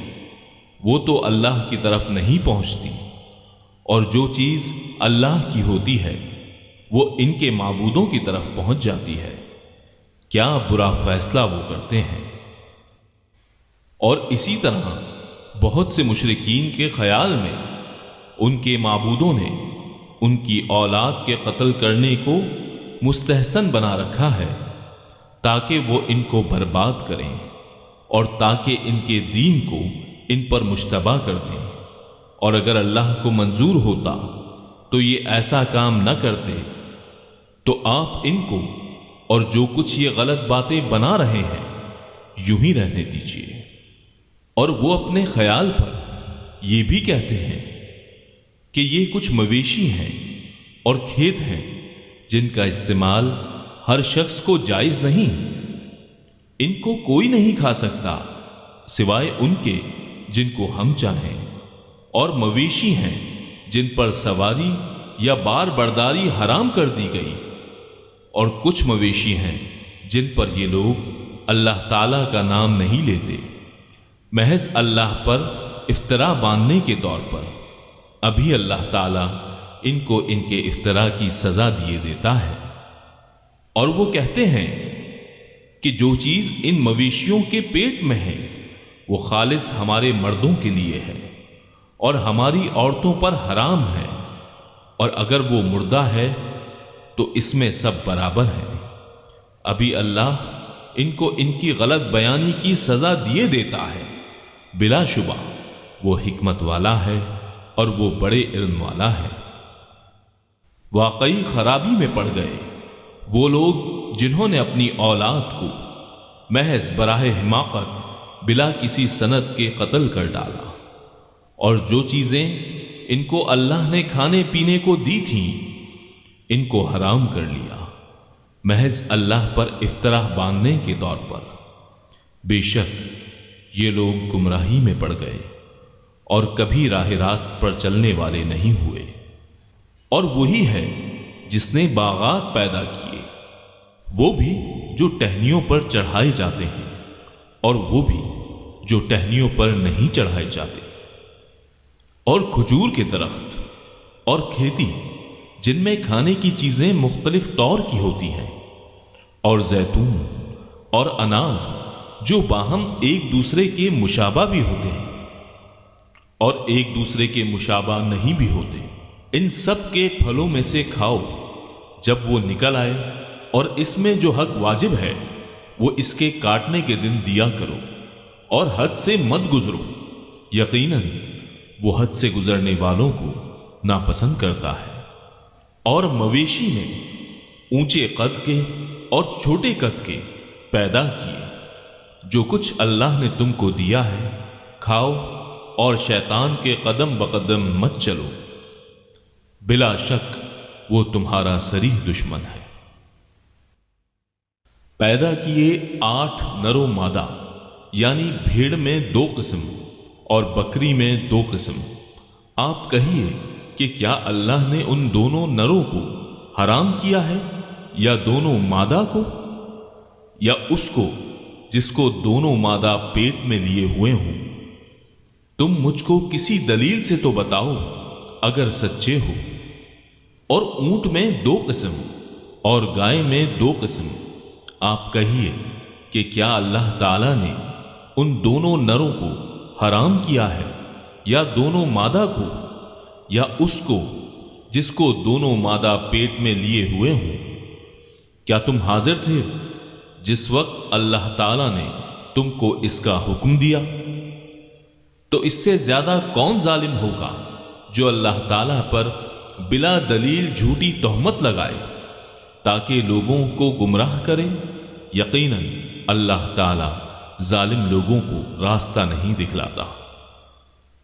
وہ تو اللہ کی طرف نہیں پہنچتی، اور جو چیز اللہ کی ہوتی ہے وہ ان کے معبودوں کی طرف پہنچ جاتی ہے۔ کیا برا فیصلہ وہ کرتے ہیں۔ اور اسی طرح بہت سے مشرکین کے خیال میں ان کے معبودوں نے ان کی اولاد کے قتل کرنے کو مستحسن بنا رکھا ہے، تاکہ وہ ان کو برباد کریں، اور تاکہ ان کے دین کو ان پر مشتبہ کر دیں۔ اور اگر اللہ کو منظور ہوتا تو یہ ایسا کام نہ کرتے، تو آپ ان کو اور جو کچھ یہ غلط باتیں بنا رہے ہیں یوں ہی رہنے دیجیے۔ اور وہ اپنے خیال پر یہ بھی کہتے ہیں کہ یہ کچھ مویشی ہیں اور کھیت ہیں جن کا استعمال ہر شخص کو جائز نہیں، ان کو کوئی نہیں کھا سکتا سوائے ان کے جن کو ہم چاہیں، اور مویشی ہیں جن پر سواری یا بار برداری حرام کر دی گئی، اور کچھ مویشی ہیں جن پر یہ لوگ اللہ تعالیٰ کا نام نہیں لیتے، محض اللہ پر افطرا باندھنے کے طور پر۔ ابھی اللہ تعالیٰ ان کو ان کے افطرا کی سزا دیے دیتا ہے۔ اور وہ کہتے ہیں کہ جو چیز ان مویشیوں کے پیٹ میں ہے وہ خالص ہمارے مردوں کے لیے ہے اور ہماری عورتوں پر حرام ہے، اور اگر وہ مردہ ہے تو اس میں سب برابر ہیں۔ ابھی اللہ ان کو ان کی غلط بیانی کی سزا دیے دیتا ہے۔ بلا شبہ وہ حکمت والا ہے اور وہ بڑے علم والا ہے۔ واقعی خرابی میں پڑ گئے وہ لوگ جنہوں نے اپنی اولاد کو محض براہ حماقت بلا کسی سند کے قتل کر ڈالا، اور جو چیزیں ان کو اللہ نے کھانے پینے کو دی تھیں ان کو حرام کر لیا، محض اللہ پر افطرا باندھنے کے طور پر۔ بے شک یہ لوگ گمراہی میں پڑ گئے اور کبھی راہ راست پر چلنے والے نہیں ہوئے۔ اور وہی ہے جس نے باغات پیدا کیے، وہ بھی جو ٹہنیوں پر چڑھائے جاتے ہیں اور وہ بھی جو ٹہنیوں پر نہیں چڑھائے جاتے، اور کھجور کے درخت اور کھیتی جن میں کھانے کی چیزیں مختلف طور کی ہوتی ہیں، اور زیتون اور انار جو باہم ایک دوسرے کے مشابہ بھی ہوتے ہیں اور ایک دوسرے کے مشابہ نہیں بھی ہوتے، ان سب کے پھلوں میں سے کھاؤ جب وہ نکل آئے، اور اس میں جو حق واجب ہے وہ اس کے کاٹنے کے دن دیا کرو، اور حد سے مت گزرو، یقیناً وہ حد سے گزرنے والوں کو ناپسند کرتا ہے۔ اور مویشی نے اونچے قد کے اور چھوٹے قد کے پیدا کیے، جو کچھ اللہ نے تم کو دیا ہے کھاؤ اور شیطان کے قدم بقدم مت چلو، بلا شک وہ تمہارا صریح دشمن ہے۔ پیدا کیے 8 نر و مادہ، یعنی بھیڑ میں 2 قسم اور بکری میں 2 قسم۔ آپ کہیے کہ کیا اللہ نے ان دونوں نروں کو حرام کیا ہے یا دونوں مادہ کو، یا اس کو جس کو دونوں مادہ پیٹ میں لیے ہوئے ہوں؟ تم مجھ کو کسی دلیل سے تو بتاؤ اگر سچے ہو۔ اور اونٹ میں 2 قسم اور گائے میں 2 قسم۔ آپ کہیے کہ کیا اللہ تعالیٰ نے ان دونوں نروں کو حرام کیا ہے یا دونوں مادہ کو، یا اس کو جس کو دونوں مادہ پیٹ میں لیے ہوئے ہوں؟ کیا تم حاضر تھے جس وقت اللہ تعالیٰ نے تم کو اس کا حکم دیا؟ تو اس سے زیادہ کون ظالم ہوگا جو اللہ تعالیٰ پر بلا دلیل جھوٹی تہمت لگائے تاکہ لوگوں کو گمراہ کرے؟ یقیناً اللہ تعالیٰ ظالم لوگوں کو راستہ نہیں دکھلاتا۔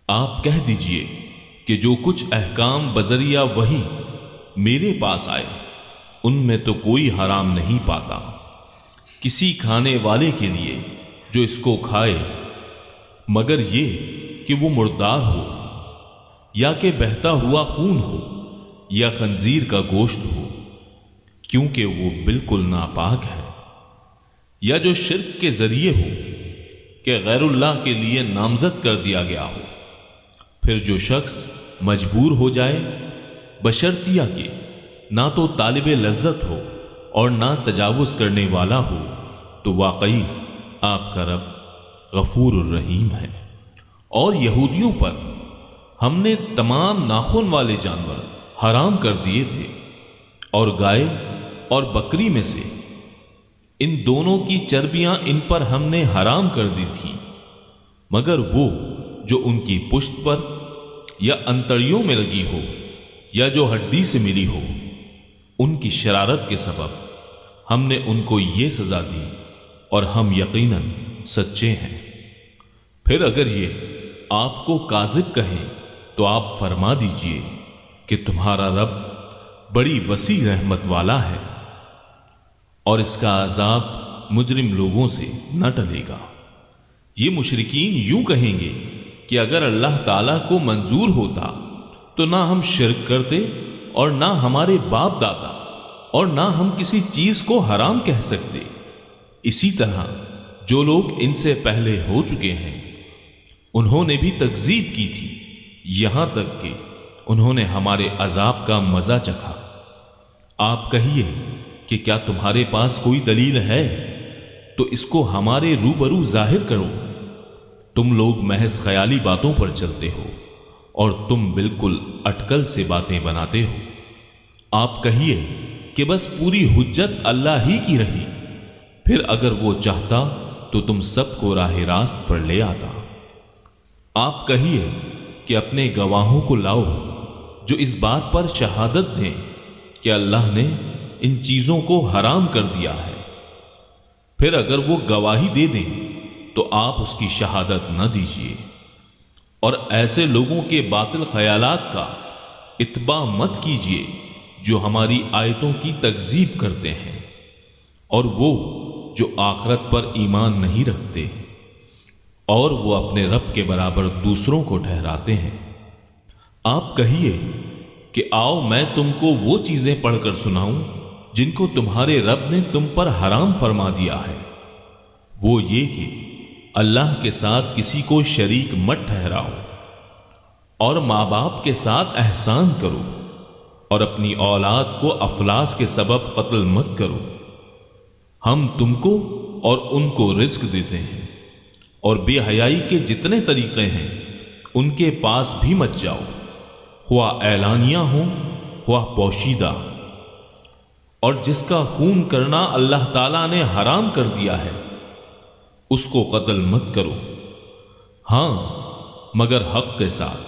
آپ کہہ دیجئے کہ جو کچھ احکام بذریعہ وحی میرے پاس آئے ان میں تو کوئی حرام نہیں پاتا کسی کھانے والے کے لیے جو اس کو کھائے، مگر یہ کہ وہ مردار ہو، یا کہ بہتا ہوا خون ہو، یا خنزیر کا گوشت ہو، کیونکہ وہ بالکل ناپاک ہے، یا جو شرک کے ذریعے ہو کہ غیر اللہ کے لیے نامزد کر دیا گیا ہو۔ پھر جو شخص مجبور ہو جائے بشرطیہ کہ نہ تو طالب لذت ہو اور نہ تجاوز کرنے والا ہو، تو واقعی آپ کا رب غفور الرحیم ہے۔ اور یہودیوں پر ہم نے تمام ناخن والے جانور حرام کر دیے تھے، اور گائے اور بکری میں سے ان دونوں کی چربیاں ان پر ہم نے حرام کر دی تھیں، مگر وہ جو ان کی پشت پر یا انتڑیوں میں لگی ہو یا جو ہڈی سے ملی ہو، ان کی شرارت کے سبب ہم نے ان کو یہ سزا دی، اور ہم یقیناً سچے ہیں۔ پھر اگر یہ آپ کو کاذب کہیں تو آپ فرما دیجئے کہ تمہارا رب بڑی وسیع رحمت والا ہے، اور اس کا عذاب مجرم لوگوں سے نہ ٹلے گا۔ یہ مشرکین یوں کہیں گے کہ اگر اللہ تعالیٰ کو منظور ہوتا تو نہ ہم شرک کرتے اور نہ ہمارے باپ دادا، اور نہ ہم کسی چیز کو حرام کہہ سکتے۔ اسی طرح جو لوگ ان سے پہلے ہو چکے ہیں انہوں نے بھی تکذیب کی تھی، یہاں تک کہ انہوں نے ہمارے عذاب کا مزہ چکھا۔ آپ کہیے کہ کیا تمہارے پاس کوئی دلیل ہے تو اس کو ہمارے روبرو ظاہر کرو۔ تم لوگ محض خیالی باتوں پر چلتے ہو اور تم بالکل اٹکل سے باتیں بناتے ہو۔ آپ کہیے کہ بس پوری حجت اللہ ہی کی رہی، پھر اگر وہ چاہتا تو تم سب کو راہ راست پر لے آتا۔ آپ کہیے کہ اپنے گواہوں کو لاؤ جو اس بات پر شہادت دیں کہ اللہ نے ان چیزوں کو حرام کر دیا ہے۔ پھر اگر وہ گواہی دے دیں تو آپ اس کی شہادت نہ دیجیے، اور ایسے لوگوں کے باطل خیالات کا اتباع مت کیجیے جو ہماری آیتوں کی تکذیب کرتے ہیں، اور وہ جو آخرت پر ایمان نہیں رکھتے، اور وہ اپنے رب کے برابر دوسروں کو ٹھہراتے ہیں۔ آپ کہیے کہ آؤ میں تم کو وہ چیزیں پڑھ کر سناؤں جن کو تمہارے رب نے تم پر حرام فرما دیا ہے۔ وہ یہ کہ اللہ کے ساتھ کسی کو شریک مت ٹھہراؤ، اور ماں باپ کے ساتھ احسان کرو، اور اپنی اولاد کو افلاس کے سبب قتل مت کرو۔ ہم تم کو اور ان کو رزق دیتے ہیں، اور بے حیائی کے جتنے طریقے ہیں ان کے پاس بھی مت جاؤ، خواہ اعلانیہ ہوں خواہ پوشیدہ۔ اور جس کا خون کرنا اللہ تعالیٰ نے حرام کر دیا ہے اس کو قتل مت کرو، ہاں مگر حق کے ساتھ۔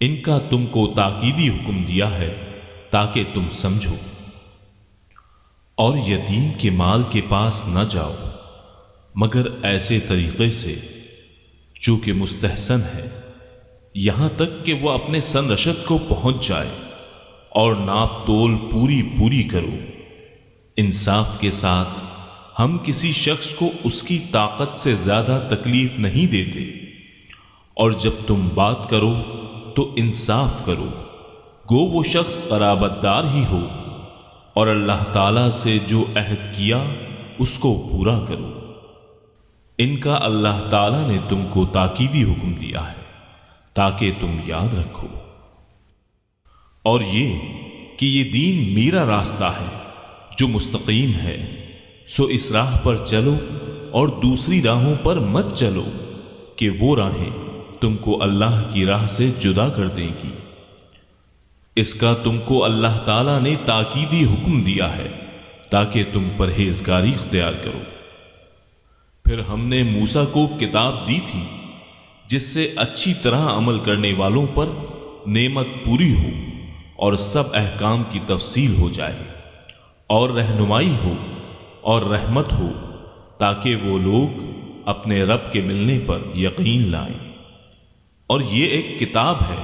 ان کا تم کو تاکیدی حکم دیا ہے تاکہ تم سمجھو۔ اور یتیم کے مال کے پاس نہ جاؤ، مگر ایسے طریقے سے جو کہ مستحسن ہے، یہاں تک کہ وہ اپنے سن رشد کو پہنچ جائے، اور ناپ تول پوری کرو۔ انصاف کے ساتھ ہم کسی شخص کو اس کی طاقت سے زیادہ تکلیف نہیں دیتے، اور جب تم بات کرو تو انصاف کرو، گو وہ شخص قرابت دار ہی ہو، اور اللہ تعالیٰ سے جو عہد کیا اس کو پورا کرو۔ ان کا اللہ تعالیٰ نے تم کو تاکیدی حکم دیا ہے تاکہ تم یاد رکھو، اور یہ کہ یہ دین میرا راستہ ہے جو مستقیم ہے، سو اس راہ پر چلو اور دوسری راہوں پر مت چلو کہ وہ راہیں تم کو اللہ کی راہ سے جدا کر دیں گی۔ اس کا تم کو اللہ تعالیٰ نے تاکیدی حکم دیا ہے تاکہ تم پرہیزگاری اختیار کرو۔ پھر ہم نے موسیٰ کو کتاب دی تھی جس سے اچھی طرح عمل کرنے والوں پر نعمت پوری ہو اور سب احکام کی تفصیل ہو جائے، اور رہنمائی ہو اور رحمت ہو، تاکہ وہ لوگ اپنے رب کے ملنے پر یقین لائیں۔ اور یہ ایک کتاب ہے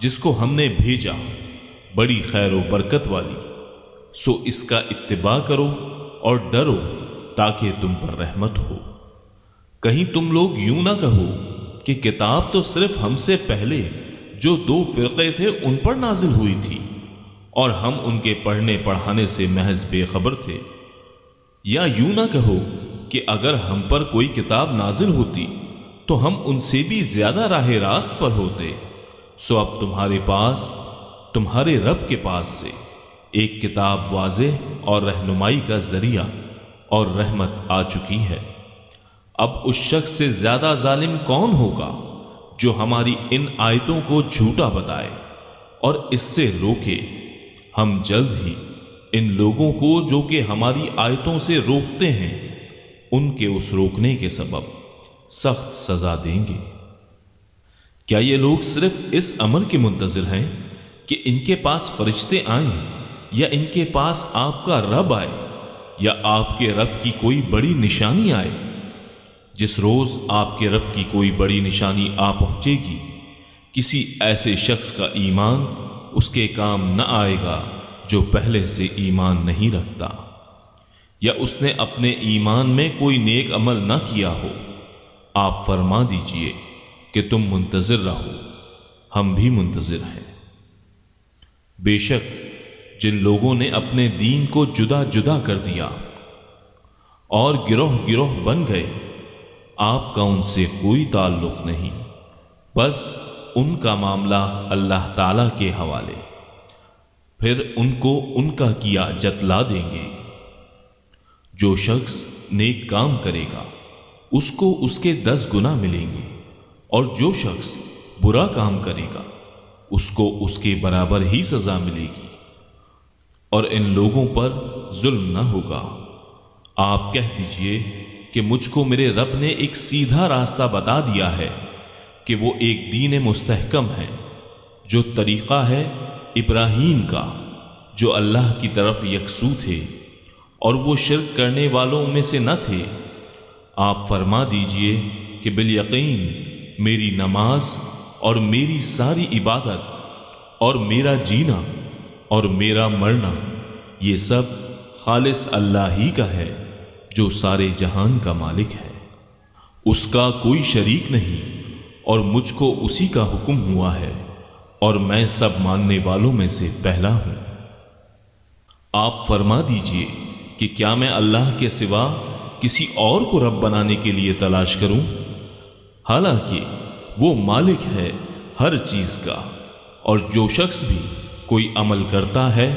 جس کو ہم نے بھیجا، بڑی خیر و برکت والی، سو اس کا اتباع کرو اور ڈرو تاکہ تم پر رحمت ہو۔ کہیں تم لوگ یوں نہ کہو کہ کتاب تو صرف ہم سے پہلے جو 2 فرقے تھے ان پر نازل ہوئی تھی، اور ہم ان کے پڑھنے پڑھانے سے محض بے خبر تھے، یا یوں نہ کہو کہ اگر ہم پر کوئی کتاب نازل ہوتی تو ہم ان سے بھی زیادہ راہ راست پر ہوتے۔ سو اب تمہارے پاس تمہارے رب کے پاس سے ایک کتاب واضح اور رہنمائی کا ذریعہ اور رحمت آ چکی ہے۔ اب اس شخص سے زیادہ ظالم کون ہوگا جو ہماری ان آیتوں کو جھوٹا بتائے اور اس سے روکے؟ ہم جلد ہی ان لوگوں کو جو کہ ہماری آیتوں سے روکتے ہیں، ان کے اس روکنے کے سبب سخت سزا دیں گے۔ کیا یہ لوگ صرف اس امر کے منتظر ہیں کہ ان کے پاس فرشتے آئیں، یا ان کے پاس آپ کا رب آئے، یا آپ کے رب کی کوئی بڑی نشانی آئے؟ جس روز آپ کے رب کی کوئی بڑی نشانی آ پہنچے گی، کسی ایسے شخص کا ایمان اس کے کام نہ آئے گا جو پہلے سے ایمان نہیں رکھتا، یا اس نے اپنے ایمان میں کوئی نیک عمل نہ کیا ہو۔ آپ فرما دیجئے کہ تم منتظر رہو، ہم بھی منتظر ہیں۔ بے شک جن لوگوں نے اپنے دین کو جدا جدا کر دیا اور گروہ گروہ بن گئے، آپ کا ان سے کوئی تعلق نہیں، بس ان کا معاملہ اللہ تعالیٰ کے حوالے، پھر ان کو ان کا کیا جتلا دیں گے۔ جو شخص نیک کام کرے گا اس کو اس کے 10 گنا ملیں گے، اور جو شخص برا کام کرے گا اس کو اس کے برابر ہی سزا ملے گی، اور ان لوگوں پر ظلم نہ ہوگا۔ آپ کہہ دیجئے کہ مجھ کو میرے رب نے ایک سیدھا راستہ بتا دیا ہے کہ وہ ایک دین مستحکم ہے، جو طریقہ ہے ابراہیم کا، جو اللہ کی طرف یکسو تھے اور وہ شرک کرنے والوں میں سے نہ تھے۔ آپ فرما دیجئے کہ بالیقین میری نماز اور میری ساری عبادت اور میرا جینا اور میرا مرنا یہ سب خالص اللہ ہی کا ہے جو سارے جہان کا مالک ہے، اس کا کوئی شریک نہیں، اور مجھ کو اسی کا حکم ہوا ہے، اور میں سب ماننے والوں میں سے پہلا ہوں۔ آپ فرما دیجئے کہ کیا میں اللہ کے سوا کسی اور کو رب بنانے کے لیے تلاش کروں؟ حالانکہ وہ مالک ہے ہر چیز کا، اور جو شخص بھی کوئی عمل کرتا ہے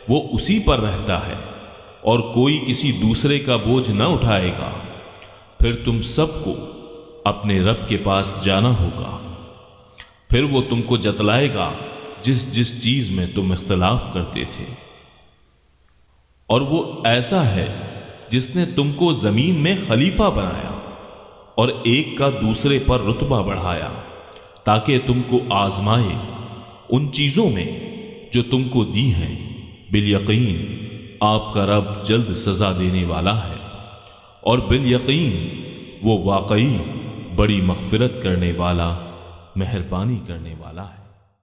وہ اسی پر رہتا ہے، اور کوئی کسی دوسرے کا بوجھ نہ اٹھائے گا۔ پھر تم سب کو اپنے رب کے پاس جانا ہوگا، پھر وہ تم کو جتلائے گا جس جس چیز میں تم اختلاف کرتے تھے، اور وہ ایسا ہے جس نے تم کو زمین میں خلیفہ بنایا اور ایک کا دوسرے پر رتبہ بڑھایا تاکہ تم کو آزمائے ان چیزوں میں جو تم کو دی ہیں۔ بالیقین آپ کا رب جلد سزا دینے والا ہے، اور بالیقین وہ واقعی بڑی مغفرت کرنے والا، مہربانی کرنے والا ہے۔